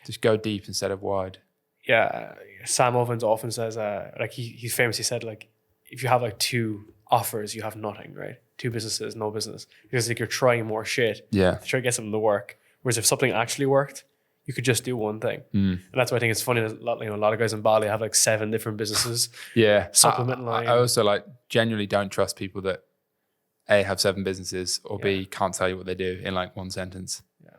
S1: Just go deep instead of wide.
S2: Yeah. Sam Ovens often says, like he's famously said, like, if you have like 2 offers, you have nothing, right? 2 businesses, no business. Because like you're trying more shit to try to get something to work. Whereas if something actually worked, you could just do one thing. And that's why I think it's funny that a lot of guys in Bali have like 7 different businesses.
S1: Yeah.
S2: Supplement line.
S1: I also like genuinely don't trust people that A, have 7 businesses or B, can't tell you what they do in like one sentence. Yeah.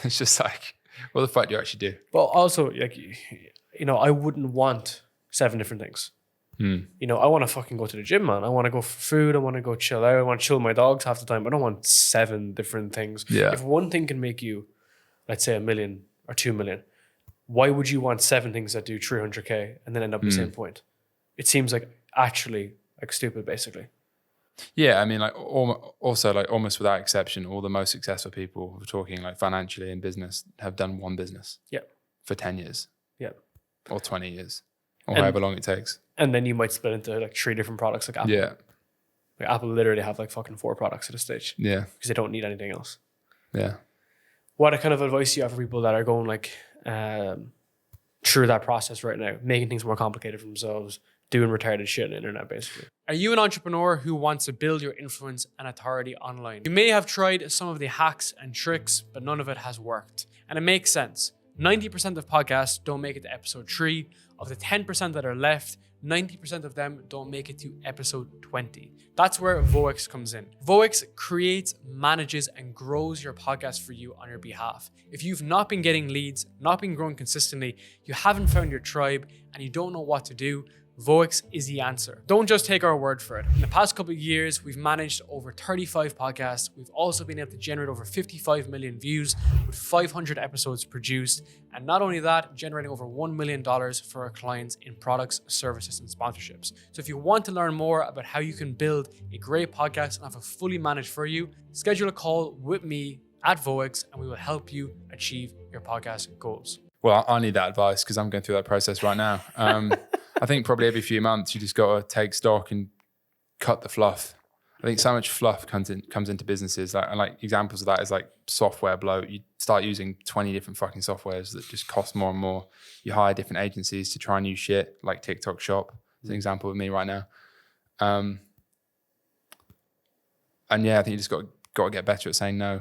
S1: It's just like, what the fuck do you actually do?
S2: But also, like, you know, I wouldn't want 7 different things. You know, I want to fucking go to the gym, man. I want to go for food. I want to go chill out. I want to chill with my dogs half the time. I don't want 7 different things.
S1: Yeah.
S2: If one thing can make you, let's say, $1 million or 2 million, why would you want 7 things that do 300K and then end up at the same point? It seems like actually like stupid, basically.
S1: Yeah, I mean, like also like almost without exception, all the most successful people we're talking like financially in business have done one business.
S2: Yeah.
S1: For 10 years.
S2: Yeah.
S1: Or 20 years. Or however long it takes.
S2: And then you might split into like 3 different products like Apple.
S1: Yeah.
S2: Like Apple literally have like fucking 4 products at this stage.
S1: Yeah.
S2: Because they don't need anything else.
S1: Yeah.
S2: What kind of advice do you have for people that are going like through that process right now, making things more complicated for themselves, doing retarded shit on the internet, basically?
S3: Are you an entrepreneur who wants to build your influence and authority online? You may have tried some of the hacks and tricks, but none of it has worked. And it makes sense. 90% of podcasts don't make it to episode 3. Of the 10% that are left, 90% of them don't make it to episode 20. That's where Voex comes in. Voex creates, manages, and grows your podcast for you on your behalf. If you've not been getting leads, not been growing consistently, you haven't found your tribe, and you don't know what to do, Voex is the answer. Don't just take our word for it. In the past couple of years, we've managed over 35 podcasts. We've also been able to generate over 55 million views with 500 episodes produced. And not only that, generating over $1 million for our clients in products, services, and sponsorships. So if you want to learn more about how you can build a great podcast and have it fully managed for you, schedule a call with me at Voex and we will help you achieve your podcast goals.
S1: Well, I need that advice because I'm going through that process right now. I think probably every few months you just got to take stock and cut the fluff. I think so much fluff comes into businesses. Like examples of that is like software bloat. You start using 20 different fucking softwares that just cost more and more. You hire different agencies to try new shit, like TikTok Shop. It's an example of me right now. And yeah, I think you just got to get better at saying no.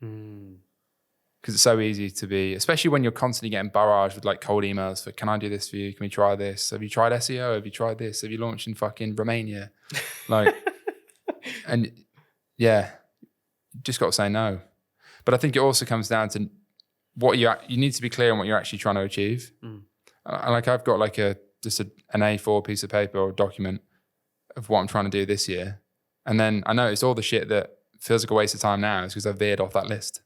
S1: Because it's so easy to be, especially when you're constantly getting barraged with like cold emails for, can I do this for you? Can we try this? Have you tried SEO? Have you tried this? Have you launched in fucking Romania? Like, and yeah, you just got to say no. But I think it also comes down to what you need to be clear on what you're actually trying to achieve. And like I've got like an A4 piece of paper or document of what I'm trying to do this year. And then I noticed all the shit that feels like a waste of time now is because I've veered off that list.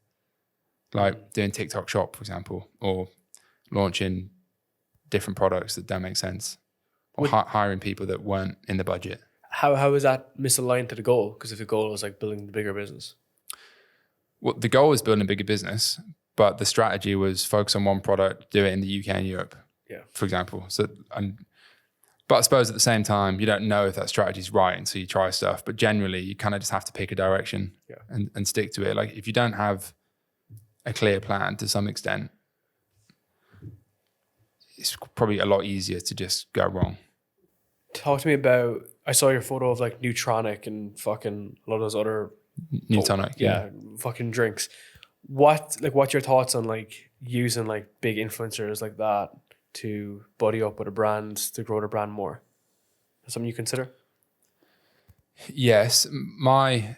S1: Like doing TikTok Shop, for example, or launching different products that don't make sense, or hiring people that weren't in the budget.
S2: How is that misaligned to the goal? Because if the goal was like building the bigger business.
S1: Well, the goal was building a bigger business, but the strategy was focus on one product, do it in the UK and Europe, for example. But I suppose at the same time, you don't know if that strategy is right until you try stuff. But generally, you kind of just have to pick a direction and stick to it. Like if you don't have a clear plan to some extent, it's probably a lot easier to just go wrong.
S2: Talk to me about, I saw your photo of like Neutronic and fucking a lot of those other
S1: Newtonic.
S2: Fucking drinks. What's your thoughts on like using like big influencers like that to buddy up with a brand to grow the brand more? Is that something you consider?
S1: Yes. My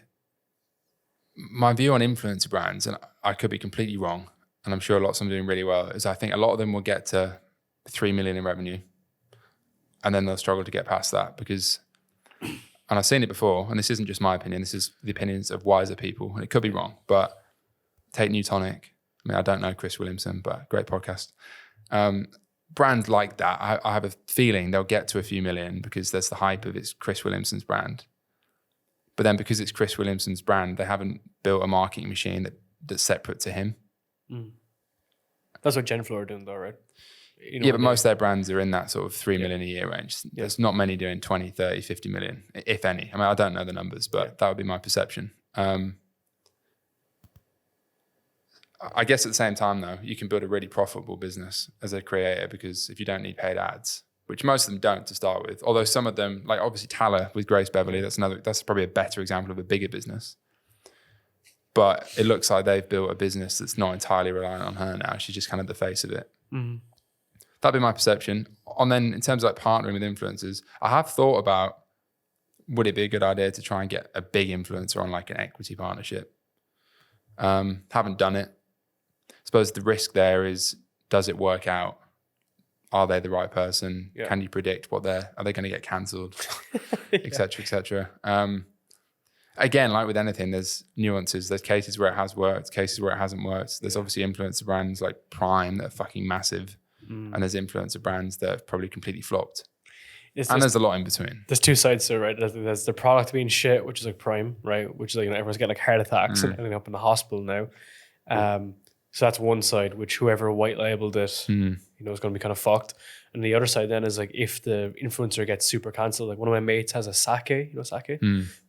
S1: view on influencer brands, and I could be completely wrong, and I'm sure lots of them are doing really well, is I think a lot of them will get to 3 million in revenue and then they'll struggle to get past that because, and I've seen it before, and this isn't just my opinion, this is the opinions of wiser people, and it could be wrong, but take Newtonic. I mean, I don't know Chris Williamson, but great podcast. Brands like that, I have a feeling they'll get to a few million because there's the hype of it's Chris Williamson's brand. But then because it's Chris Williamson's brand, they haven't built a marketing machine that's separate to him.
S2: That's what Genflow are doing though, right?
S1: But most of their brands are in that sort of 3 million a year range. There's not many doing 20, 30, 50 million, if any. I mean, I don't know the numbers, but that would be my perception. I guess at the same time though, you can build a really profitable business as a creator because if you don't need paid ads, which most of them don't to start with. Although some of them, like obviously Tala with Grace Beverly, that's probably a better example of a bigger business. But it looks like they've built a business that's not entirely reliant on her now. She's just kind of the face of it. That'd be my perception. And then in terms of like partnering with influencers, I have thought about, would it be a good idea to try and get a big influencer on like an equity partnership? Haven't done it. I suppose the risk there is, does it work out? Are they the right person? Can you predict are they going to get cancelled, et cetera, et cetera. Again, like with anything, there's nuances. There's cases where it has worked, cases where it hasn't worked. There's obviously influencer brands like Prime that are fucking massive. And there's influencer brands that have probably completely flopped. There's a lot in between.
S2: There's two sides to it, right? There's the product being shit, which is like Prime, right? Which is like, everyone's getting like heart attacks and ending up in the hospital now. So that's one side, which whoever white labeled it, is going to be kind of fucked. And the other side then is like, if the influencer gets super cancelled, like one of my mates has a sake,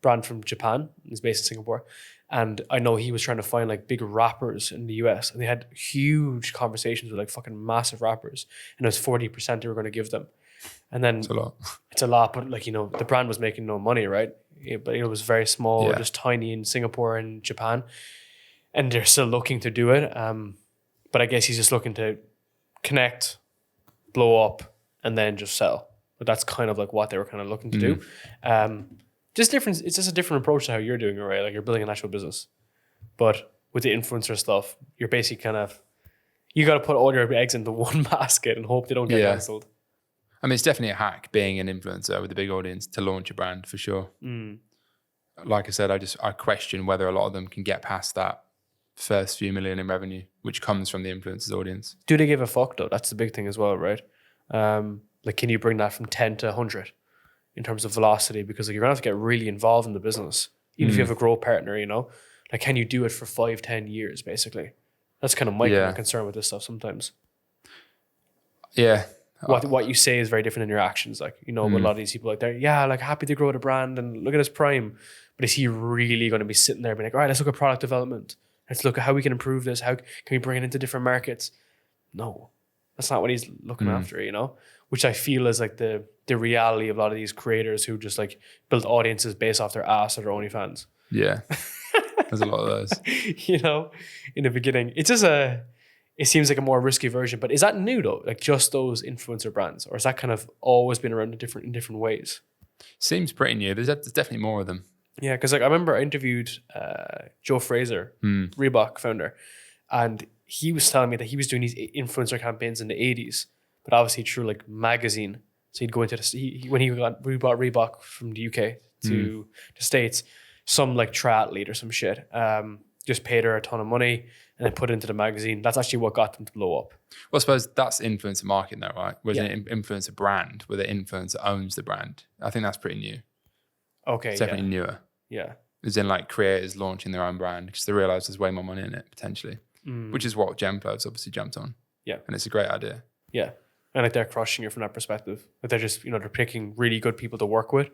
S2: brand from Japan, it's based in Singapore. And I know he was trying to find like big rappers in the US, and they had huge conversations with like fucking massive rappers, and it was 40% they were going to give them. And then it's a lot, but like, the brand was making no money, right? But it was very small, just tiny in Singapore and Japan. And they're still looking to do it. But I guess he's just looking to connect, blow up, and then just sell. But that's kind of like what they were kind of looking to do. Just different. It's just a different approach to how you're doing it, right? Like you're building an actual business. But with the influencer stuff, you're basically kind of, you got to put all your eggs into one basket and hope they don't get cancelled.
S1: I mean, it's definitely a hack being an influencer with a big audience to launch a brand for sure. Like I said, I question whether a lot of them can get past that first few million in revenue, which comes from the influencer's audience.
S2: Do they give a fuck though? That's the big thing as well, right? Like, can you bring that from 10 to 100 in terms of velocity? Because like, you're gonna have to get really involved in the business, even if you have a growth partner. You know, like, can you do it for 5-10 years? Basically, that's kind of my kind of concern with this stuff sometimes.
S1: Yeah.
S2: What you say is very different than your actions. Like, you know, with a lot of these people, like, they're like happy to grow the brand and look at his prime, but is he really going to be sitting there being like, all right, let's look at product development. Let's look at how we can improve this. How can we bring it into different markets? No, that's not what he's looking after, you know, which I feel is like the reality of a lot of these creators who just like build audiences based off their ass or their OnlyFans.
S1: Yeah. There's a lot of those.
S2: You know, in the beginning, it's just it seems like a more risky version, but is that new though? Like just those influencer brands, or has that kind of always been around in different ways?
S1: Seems pretty new. There's definitely more of them.
S2: Yeah, because like I remember I interviewed Joe Fraser, Reebok founder, and he was telling me that he was doing these influencer campaigns in the 80s, but obviously through like magazine. So he'd go into when he bought Reebok from the UK to the States, some like triathlete or some shit, just paid her a ton of money and then put it into the magazine. That's actually what got them to blow up.
S1: Well, I suppose that's influencer marketing though, right? Whereas an influencer brand, where the influencer owns the brand. I think that's pretty new.
S2: Okay,
S1: it's definitely newer.
S2: Yeah.
S1: As in like creators launching their own brand because they realize there's way more money in it potentially, which is what Gemflow's obviously jumped on. Yeah. And it's a great idea.
S2: Yeah. And like they're crushing it from that perspective. Like they're just, you know, they're picking really good people to work with.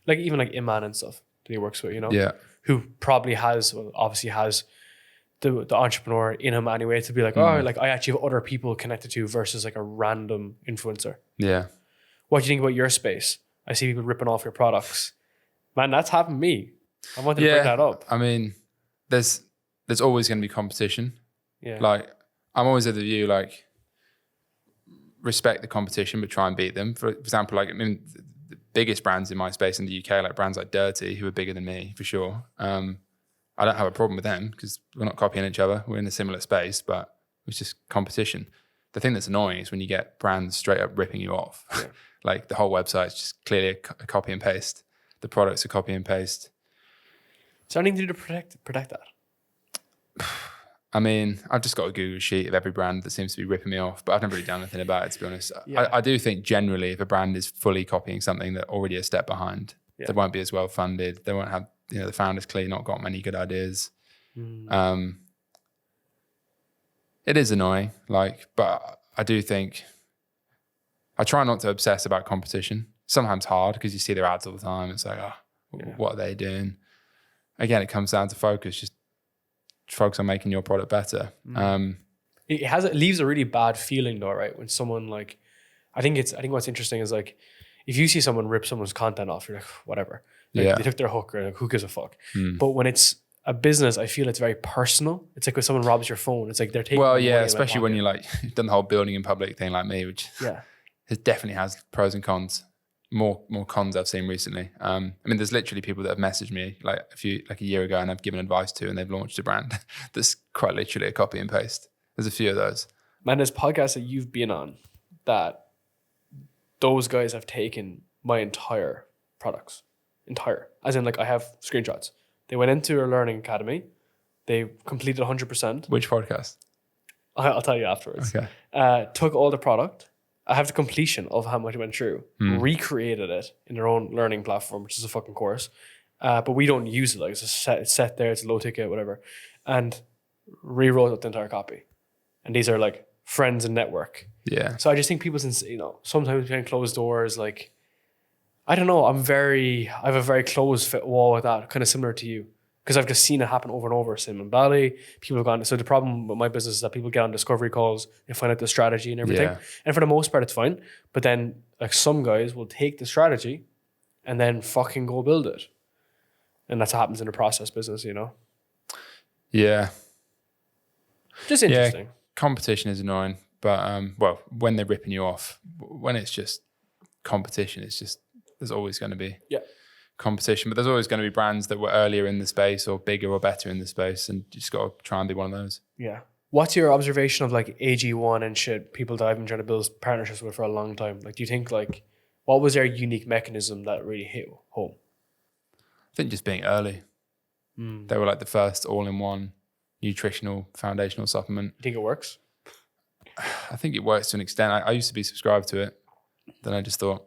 S2: Like even like Iman and stuff that he works with, you know?
S1: Yeah.
S2: Who probably obviously has the entrepreneur in him anyway to be like, oh, like I actually have other people connected to versus like a random influencer.
S1: Yeah.
S2: What do you think about your space? I see people ripping off your products. Man, that's happened to me. I wanted to bring that up.
S1: I mean, there's always going to be competition.
S2: Yeah.
S1: Like I'm always of the view, like respect the competition, but try and beat them. For example, like I mean, the biggest brands in my space in the UK, like brands like Dirty, who are bigger than me for sure. I don't have a problem with them because we're not copying each other. We're in a similar space, but it's just competition. The thing that's annoying is when you get brands straight up ripping you off. Yeah. Like the whole website's just clearly a copy and paste. The products are copy and paste.
S2: Is there anything to do to protect that?
S1: I mean, I've just got a Google sheet of every brand that seems to be ripping me off, but I've never really done anything about it, to be honest. Yeah. I do think generally if a brand is fully copying something that's already a step behind, they won't be as well funded. They won't have, you know, the founders clearly not got many good ideas. It is annoying, like, but I do think I try not to obsess about competition. Sometimes hard because you see their ads all the time. It's like, what are they doing? Again, it comes down to focus. Just focus on making your product better.
S2: It leaves a really bad feeling though, right? When someone like, I think what's interesting is like, if you see someone rip someone's content off, you're like, whatever. Like, they took their hook, or like, who gives a fuck? But when it's a business, I feel it's very personal. It's like when someone robs your phone, it's like they're taking. Well, yeah,
S1: especially when you like done the whole building in public thing like me, which it definitely has pros and cons. More cons I've seen recently. I mean, there's literally people that have messaged me like a year ago, and I've given advice to, and they've launched a brand that's quite literally a copy and paste. There's a few of those.
S2: Man, there's podcasts that you've been on that those guys have taken my entire products. As in, like, I have screenshots. They went into a learning academy. They completed 100%.
S1: Which podcast?
S2: I'll tell you afterwards.
S1: Okay.
S2: Took all the product. I have the completion of how much it went through. Recreated it in their own learning platform, which is a fucking course. But we don't use it. Like, it's set there. It's low ticket, whatever. And rewrote up the entire copy. And these are like friends and network.
S1: Yeah.
S2: So I just think people, you know, sometimes behind closed doors, like, I don't know. I have a very closed fit wall with that, kind of similar to you, because I've just seen it happen over and over. Cinnamon Valley, people have gone. So the problem with my business is that people get on discovery calls, they find out the strategy and everything, and for the most part, it's fine. But then, like, some guys will take the strategy and then fucking go build it, and that's what happens in a process business, you know.
S1: Yeah.
S2: Just interesting.
S1: Yeah. competition is annoying, but well, when they're ripping you off, when it's just competition, it's just, there's always going to be competition, but there's always going to be brands that were earlier in the space or bigger or better in the space, and you just got to try and be one of those.
S2: Yeah. What's your observation of like AG1 and shit, people that I've been trying to build partnerships with for a long time? Like, do you think like, what was their unique mechanism that really hit home?
S1: I think just being early. They were like the first all-in-one nutritional foundational supplement.
S2: You think it works?
S1: I think it works to an extent. I used to be subscribed to it. Then I just thought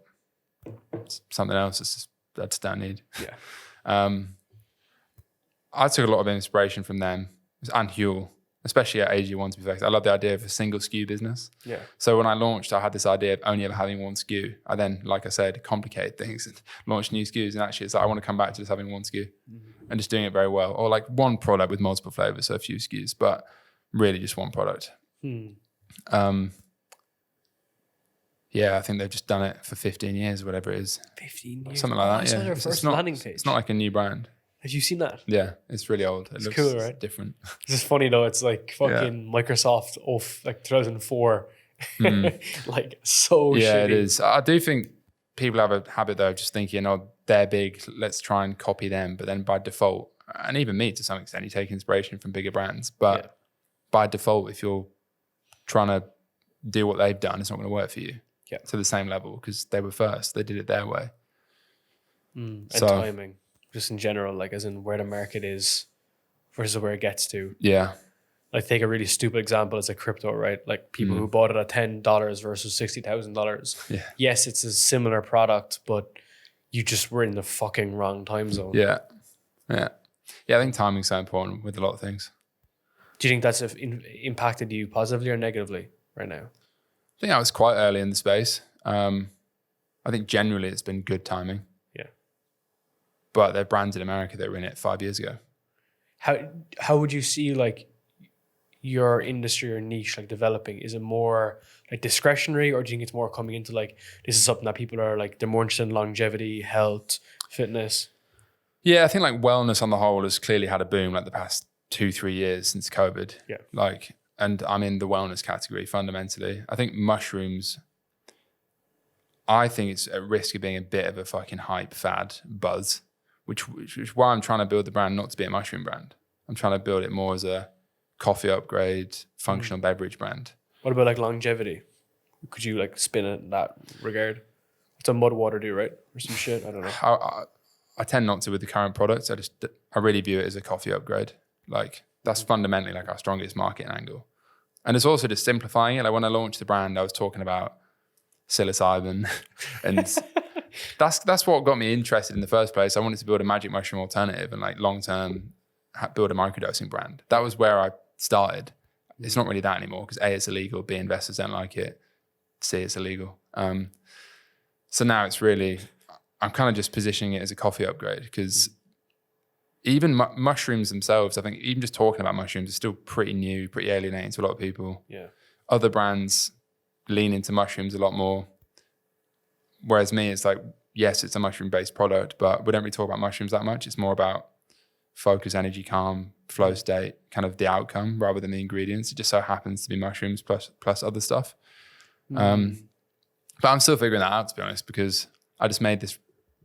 S1: it's something else I just don't need.
S2: Yeah.
S1: I took a lot of inspiration from them and Huel, especially at AG1 to be fair. I love the idea of a single SKU business.
S2: Yeah.
S1: So when I launched, I had this idea of only ever having one SKU. I then, like I said, complicated things and launched new SKUs. And actually it's like, I want to come back to just having one SKU and just doing it very well. Or like one product with multiple flavors, so a few SKUs, but really just one product. Yeah, I think they've just done it for 15 years or whatever it is.
S2: 15 years?
S1: Something like that,
S2: It's
S1: yeah.
S2: on their first landing page.
S1: It's not like a new brand.
S2: Have you seen that?
S1: Yeah, it's really old. It
S2: It's
S1: looks
S2: cool, right?
S1: different.
S2: This is funny though. It's like fucking Microsoft of like 2004. Like so
S1: Yeah,
S2: shitty.
S1: it is. I do think people have a habit though of just thinking, oh, they're big, let's try and copy them. But then by default, and even me to some extent, you take inspiration from bigger brands. But by default, if you're trying to do what they've done, it's not going to work for you to the same level because they were first. They did it their way.
S2: And timing, just in general, like as in where the market is versus where it gets to.
S1: Yeah.
S2: Like take a really stupid example, it's like crypto, right? Like people who bought it at $10 versus $60,000.
S1: Yeah.
S2: Yes, it's a similar product, but you just were in the fucking wrong time zone.
S1: Yeah. Yeah. Yeah, I think timing's so important with a lot of things.
S2: Do you think that's impacted you positively or negatively right now?
S1: I think I was quite early in the space. I think generally it's been good timing.
S2: Yeah.
S1: But there are brands in America that were in it 5 years ago.
S2: How would you see like your industry or niche like developing? Is it more like discretionary, or do you think it's more coming into like this is something that people are like they're more interested in longevity, health, fitness?
S1: Yeah, I think like wellness on the whole has clearly had a boom like the past 2-3 years since COVID.
S2: Yeah.
S1: Like, and I'm in the wellness category fundamentally. I think mushrooms, I think it's at risk of being a bit of a fucking hype fad buzz, which is why I'm trying to build the brand not to be a mushroom brand. I'm trying to build it more as a coffee upgrade, functional beverage brand.
S2: What about like longevity? Could you like spin it in that regard? What's a mud water do, right? Or some shit? I don't know.
S1: I tend not to with the current products. I really view it as a coffee upgrade. Like that's fundamentally like our strongest marketing angle. And it's also just simplifying it. Like when I launched the brand, I was talking about psilocybin and that's what got me interested in the first place. I wanted to build a magic mushroom alternative and like long-term build a microdosing brand. That was where I started. It's not really that anymore because A, it's illegal, B, investors don't like it, C, it's illegal. So now it's really, I'm kind of just positioning it as a coffee upgrade because even mushrooms themselves, I think even just talking about mushrooms is still pretty new, pretty alienating to a lot of people.
S2: Yeah.
S1: Other brands lean into mushrooms a lot more. Whereas me, it's like, yes, it's a mushroom-based product, but we don't really talk about mushrooms that much. It's more about focus, energy, calm, flow state, kind of the outcome rather than the ingredients. It just so happens to be mushrooms plus other stuff. But I'm still figuring that out, to be honest, because I just made this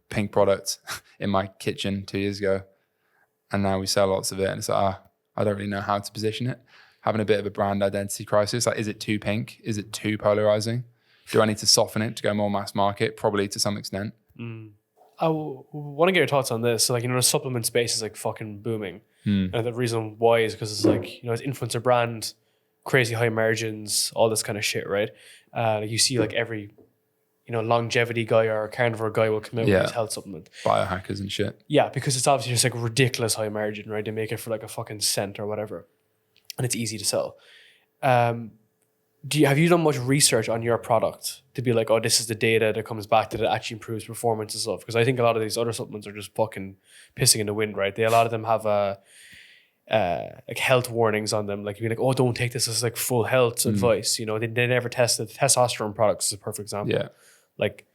S1: pink product in my kitchen 2 years ago. And now we sell lots of it. And it's like, I don't really know how to position it. Having a bit of a brand identity crisis. Like, is it too pink? Is it too polarizing? Do I need to soften it to go more mass market? Probably to some extent.
S2: I want to get your thoughts on this. So like, you know, the supplement space is like fucking booming. And the reason why is because it's like, you know, it's influencer brand, crazy high margins, all this kind of shit, right? Like you see like every, you know, longevity guy or carnivore guy will come out with his health supplement.
S1: Biohackers and shit.
S2: Yeah, because it's obviously just like ridiculous high margin, right? They make it for like a fucking cent or whatever. And it's easy to sell. Have you done much research on your product to be like, oh, this is the data that comes back that it actually improves performance and stuff? Because I think a lot of these other supplements are just fucking pissing in the wind, right? A lot of them have like health warnings on them. Like you're like, oh, don't take this as like full health advice. You know, they never tested testosterone products is a perfect example.
S1: Yeah.
S2: Like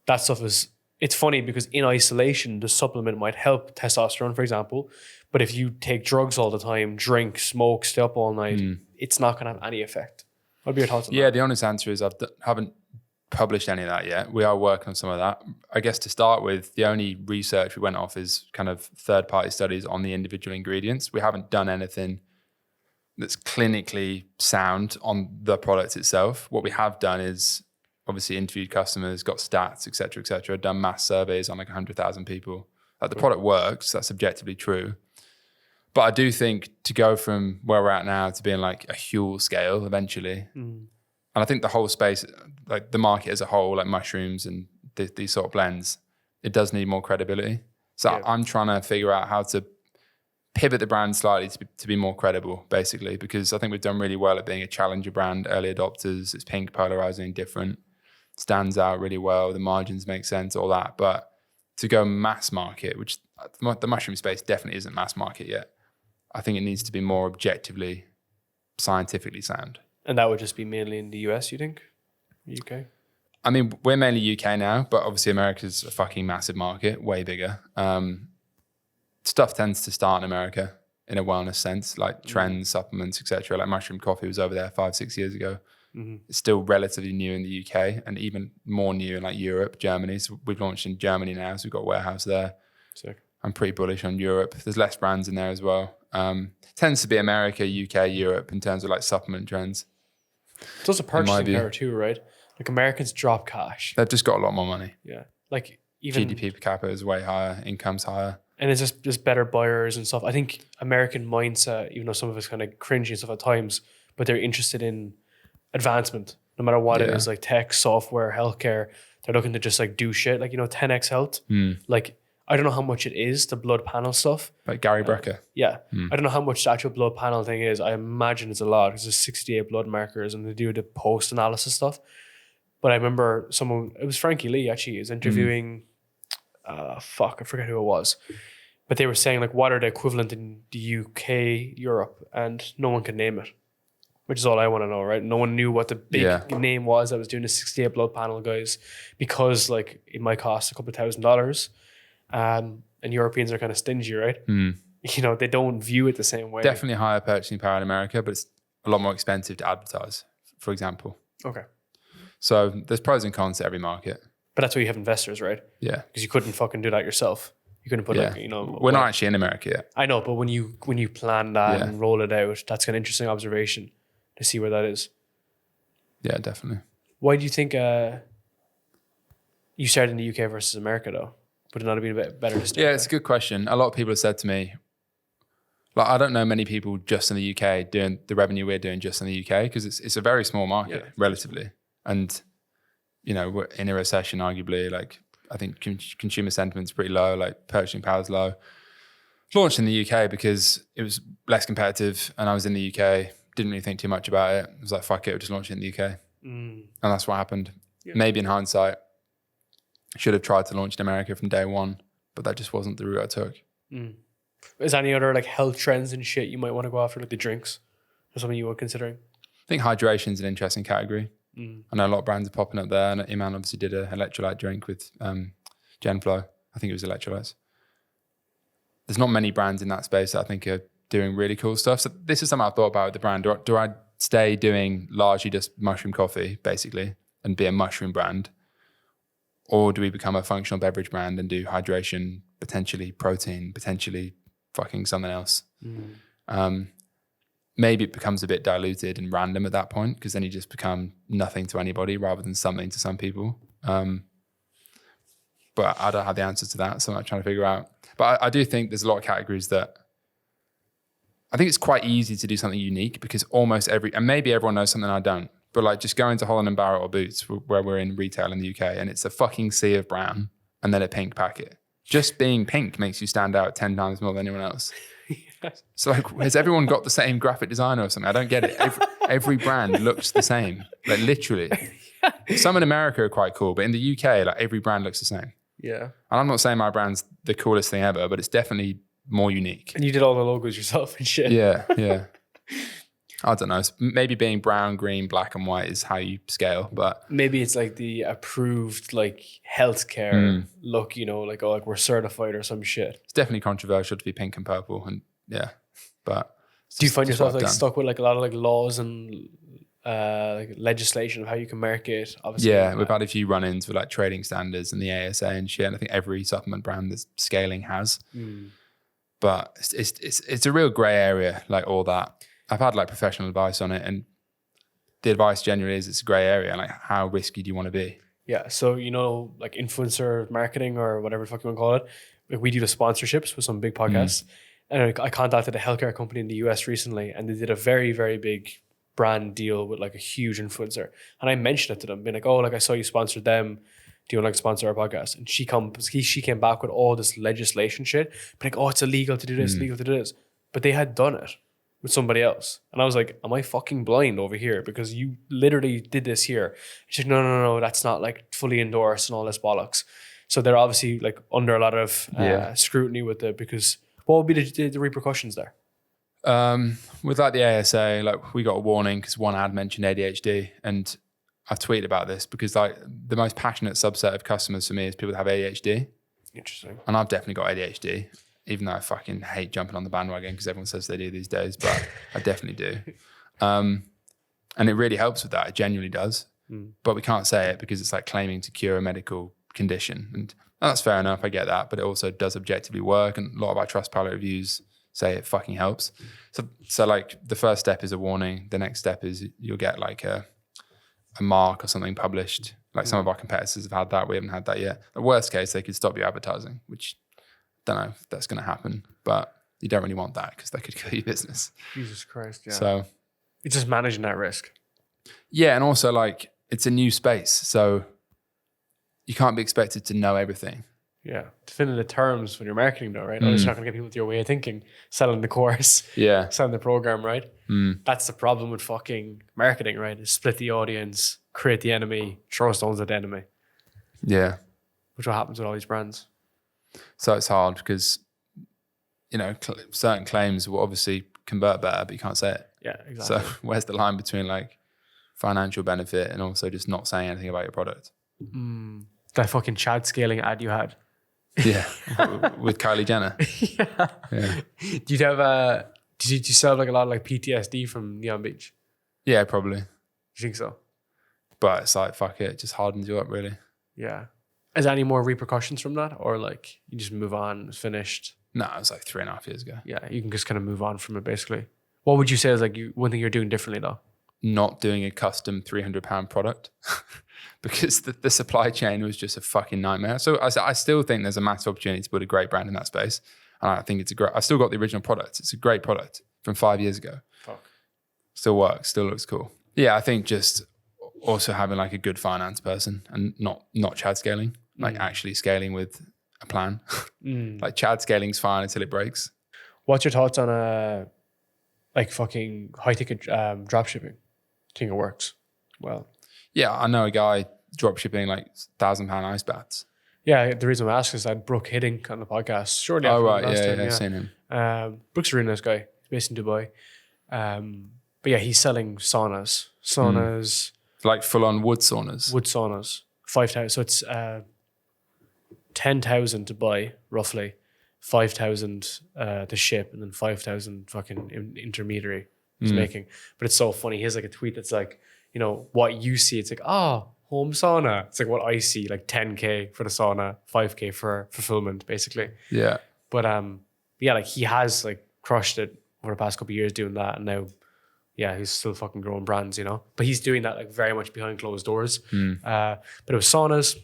S2: that stuff is it's funny because in isolation, the supplement might help testosterone, for example. But if you take drugs all the time, drink, smoke, stay up all night, it's not going to have any effect. What are your thoughts on that?
S1: Yeah, the honest answer is I haven't published any of that yet. We are working on some of that. I guess to start with, the only research we went off is kind of third-party studies on the individual ingredients. We haven't done anything that's clinically sound on the product itself. What we have done is obviously interviewed customers, got stats, et cetera, done mass surveys on like 100,000 people. Like the product works, that's objectively true. But I do think to go from where we're at now to being like a Huel scale eventually, and I think the whole space, like the market as a whole, like mushrooms and these sort of blends, it does need more credibility. So I'm trying to figure out how to pivot the brand slightly to be more credible, basically, because I think we've done really well at being a challenger brand, early adopters. It's pink, polarizing, different, stands out really well. The margins make sense, all that. But to go mass market, which the mushroom space definitely isn't mass market yet, I think it needs to be more objectively, scientifically sound.
S2: And that would just be mainly in the US, you think? UK?
S1: I mean, we're mainly UK now, but obviously America's a fucking massive market, way bigger. Stuff tends to start in America in a wellness sense, like trends, supplements, etc. Like mushroom coffee was over there 5-6 years ago. It's still relatively new in the UK and even more new in like Europe, Germany. So we've launched in Germany now, so we've got a warehouse there.
S2: Sick.
S1: I'm pretty bullish on Europe. There's less brands in there as well. Tends to be America, UK, Europe in terms of like supplement trends.
S2: It's also purchasing power too, right? Like Americans drop cash.
S1: They've just got a lot more money.
S2: Yeah. Like even
S1: GDP per capita is way higher, income's higher.
S2: And it's just better buyers and stuff. I think American mindset, even though some of it's kind of cringy and stuff at times, but they're interested in advancement, no matter what it is, like tech, software, healthcare. They're looking to just like do shit, like, 10x Health. Like, I don't know how much it is, the blood panel stuff.
S1: Like Gary Brecker.
S2: I don't know how much the actual blood panel thing is. I imagine it's a lot because there's 68 blood markers and they do the post-analysis stuff. But I remember it was Frankie Lee actually, is interviewing, I forget who it was. But they were saying like, what are the equivalent in the UK, Europe? And no one could name it, which is all I want to know, right? No one knew what the big name was that was doing the 68 blood panel guys, because like it might cost a couple of $1,000. And Europeans are kind of stingy, right? They don't view it the same way.
S1: Definitely higher purchasing power in America, but it's a lot more expensive to advertise, for example.
S2: Okay.
S1: So there's pros and cons to every market.
S2: But that's why you have investors, right?
S1: Yeah.
S2: Because you couldn't fucking do that yourself. You couldn't put
S1: We're not actually in America yet.
S2: I know, but when you plan that and roll it out, that's an interesting observation to see where that is.
S1: Yeah, definitely.
S2: Why do you think you started in the UK versus America though? Would it not have been a bit better to start?
S1: Yeah, it's a good question. A lot of people have said to me, like, I don't know many people just in the UK doing the revenue we're doing just in the UK, because it's a very small market relatively. And, we're in a recession, arguably. Like, I think consumer sentiment's pretty low, like purchasing power's low. Launched in the UK because it was less competitive and I was in the UK, didn't really think too much about it. I was like, fuck it, we'll just launch it in the UK. And that's what happened. Yeah. Maybe in hindsight, should have tried to launch in America from day one, but that just wasn't the route I took.
S2: Is there any other like health trends and shit you might want to go after, like the drinks or something you were considering?
S1: I think hydration is an interesting category. I know a lot of brands are popping up there, and Iman obviously did an electrolyte drink with Genflow. I think it was electrolytes. There's not many brands in that space that I think are doing really cool stuff. So this is something I thought about with the brand. Do I stay doing largely just mushroom coffee, basically, and be a mushroom brand? Or do we become a functional beverage brand and do hydration, potentially protein, potentially fucking something else? Maybe it becomes a bit diluted and random at that point, because then you just become nothing to anybody rather than something to some people. But I don't have the answer to that, so I'm not trying to figure out. But I do think there's a lot of categories that I think it's quite easy to do something unique, because almost and maybe everyone knows something I don't, but like just go into Holland & Barrett or Boots, where we're in retail in the UK, and it's a fucking sea of brown and then a pink packet. Just being pink makes you stand out 10 times more than anyone else. So like, has everyone got the same graphic designer or something? I don't get it. Every brand looks the same, like literally. Some in America are quite cool, but in the UK, like every brand looks the same.
S2: Yeah.
S1: And I'm not saying my brand's the coolest thing ever, but it's definitely more unique.
S2: And you did all the logos yourself and shit.
S1: Yeah. I don't know. Maybe being brown, green, black, and white is how you scale, but
S2: maybe it's like the approved like healthcare look, you know, like, oh, like we're certified or some shit.
S1: it's definitely controversial to be pink and purple, and yeah. But
S2: do you find yourself like stuck with like a lot of like laws and like legislation of how you can market? Obviously,
S1: yeah, we've had a few run-ins with like trading standards and the ASA and shit. And I think every supplement brand that's scaling has, but it's a real grey area, like all that. I've had like professional advice on it, and the advice generally is it's a grey area. Like, how risky do you want to be?
S2: Yeah. So, you know, like influencer marketing or whatever the fuck you want to call it. Like we do the sponsorships with some big podcasts. And I contacted a healthcare company in the US recently, and they did a very, very big brand deal with like a huge influencer. And I mentioned it to them, being like, oh, like I saw you sponsored them. Do you want to like sponsor our podcast? And she came back with all this legislation shit. But like, oh, it's illegal to do this, illegal to do this. But they had done it with somebody else. And I was like, am I fucking blind over here? Because you literally did this here. She's like, no, that's not like fully endorsed and all this bollocks. So they're obviously like under a lot of scrutiny with it, because what would be the repercussions there?
S1: With like the ASA, like we got a warning because one ad mentioned ADHD, and I've tweeted about this because like the most passionate subset of customers for me is people that have ADHD.
S2: Interesting.
S1: And I've definitely got ADHD, even though I fucking hate jumping on the bandwagon because everyone says they do these days, but I definitely do. And it really helps with that. It genuinely does. But we can't say it because it's like claiming to cure a medical condition. And that's fair enough. I get that. But it also does objectively work. And a lot of our Trustpilot reviews say it fucking helps. So like the first step is a warning. The next step is you'll get like a mark or something published. Like some of our competitors have had that. We haven't had that yet. The worst case, they could stop you advertising, which I don't know if that's going to happen, but you don't really want that because that could kill your business.
S2: Jesus Christ, yeah.
S1: So
S2: it's just managing that risk.
S1: Yeah, and also like it's a new space, so you can't be expected to know everything.
S2: Yeah, definitive the terms when you're marketing though, right? Otherwise you're not going to get people with your way of thinking, selling the course, selling the program, right? That's the problem with fucking marketing, right? Is split the audience, create the enemy, throw stones at the enemy.
S1: Yeah.
S2: Which what happens with all these brands.
S1: So it's hard because, you know, certain claims will obviously convert better, but you can't say it.
S2: Yeah, exactly.
S1: So where's the line between like financial benefit and also just not saying anything about your product?
S2: That fucking Chad scaling ad you had.
S1: Yeah, with Kylie Jenner.
S2: Yeah. Do you have do you still have like a lot of like PTSD from Neon Beach?
S1: Yeah, probably.
S2: You think so?
S1: But it's like, fuck it, just hardens you up really.
S2: Yeah. Is there any more repercussions from that? Or like you just move on, it's finished?
S1: No, it was like 3.5 years ago.
S2: Yeah, you can just kind of move on from it basically. What would you say is like one thing you're doing differently though?
S1: Not doing a custom £300 product because the supply chain was just a fucking nightmare. So I still think there's a massive opportunity to build a great brand in that space. And I think I still got the original product. It's a great product from 5 years ago.
S2: Fuck.
S1: Still works, still looks cool. Yeah, I think just also having like a good finance person and not Chad scaling, like actually scaling with a plan. Like Chad scaling's fine until it breaks.
S2: What's your thoughts on like fucking high ticket drop shipping? Do you think it works well?
S1: Yeah, I know a guy drop shipping like £1,000 ice baths.
S2: Yeah, the reason I'm asking is I had Brooke Hiddink on the podcast shortly after last time.
S1: I've seen him.
S2: Brooke's a really nice guy. He's based in Dubai. But yeah, he's selling saunas.
S1: Like full on wood saunas.
S2: Wood saunas. 5,000. So it's 10,000 to buy, roughly. 5,000 to ship, and then 5,000 fucking intermediary is making. But it's so funny. He has like a tweet that's like, you know, what you see, it's like, home sauna. It's like what I see, like 10K for the sauna, 5K for fulfillment, basically.
S1: Yeah.
S2: But yeah, like he has like crushed it over the past couple of years doing that, and now, yeah, he's still fucking growing brands, you know. But he's doing that like very much behind closed doors. But it was saunas,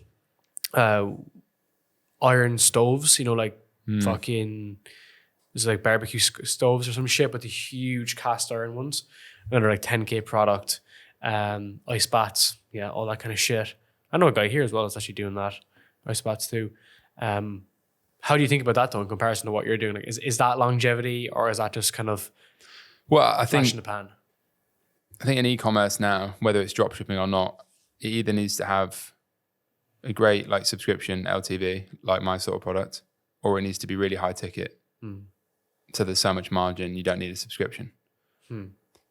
S2: iron stoves, you know, like fucking, there's like barbecue stoves or some shit, but the huge cast iron ones. And they're like 10K product, ice baths, yeah, all that kind of shit. I know a guy here as well that's actually doing that, ice baths too. How do you think about that though in comparison to what you're doing? Like, is that longevity, or is that just kind of flash in the pan?
S1: I think in e-commerce now, whether it's drop shipping or not, it either needs to have a great like subscription LTV, like my sort of product, or it needs to be really high ticket. So there's so much margin, you don't need a subscription.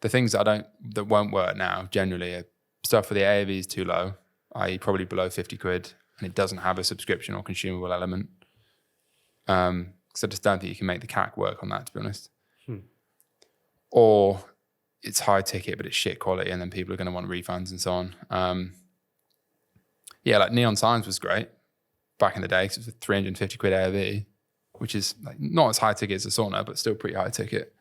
S1: the things that won't work now generally are stuff where the AOV is too low, i.e. probably below 50 quid, and it doesn't have a subscription or consumable element. Because I just don't think you can make the CAC work on that, to be honest. Or it's high ticket, but it's shit quality, and then people are going to want refunds and so on. Yeah, like neon signs was great back in the day because it was a 350 quid AOV, which is like not as high ticket as a sauna, but still pretty high ticket.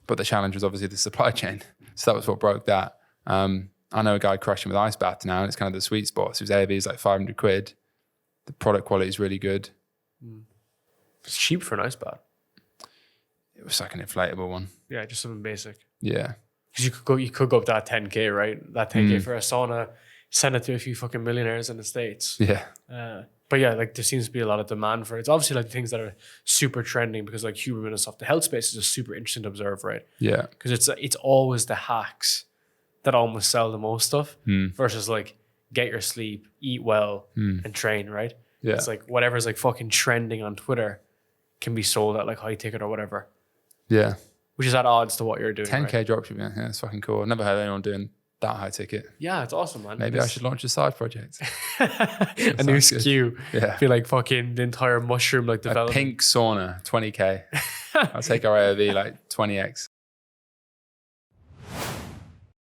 S1: But the challenge was obviously the supply chain. So that was what broke that. I know a guy crushing with ice baths now, and it's kind of the sweet spot. So his AOV is like 500 quid. The product quality is really good.
S2: It's cheap for an ice bath.
S1: It was like an inflatable one.
S2: Yeah, just something basic.
S1: Yeah.
S2: Because you could go up that 10K, right? That 10K for a sauna, send it to a few fucking millionaires in the States.
S1: Yeah.
S2: But yeah, like there seems to be a lot of demand for it. It's obviously like things that are super trending because like Huberman and stuff. The health space is just super interesting to observe, right?
S1: Yeah.
S2: Because it's always the hacks that almost sell the most stuff versus like get your sleep, eat well, and train, right?
S1: Yeah.
S2: It's like whatever's like fucking trending on Twitter can be sold at like high ticket or whatever.
S1: Yeah.
S2: Which is at odds to what you're doing.
S1: 10K
S2: right?
S1: dropshipping. Yeah, it's fucking cool. I've never heard anyone doing that high ticket.
S2: Yeah, it's awesome, man.
S1: Maybe I should launch a side project.
S2: a new
S1: sounds
S2: SKU.
S1: Yeah.
S2: Be like fucking the entire mushroom like
S1: A
S2: development.
S1: pink sauna, 20K. I'll take our AOV like 20x.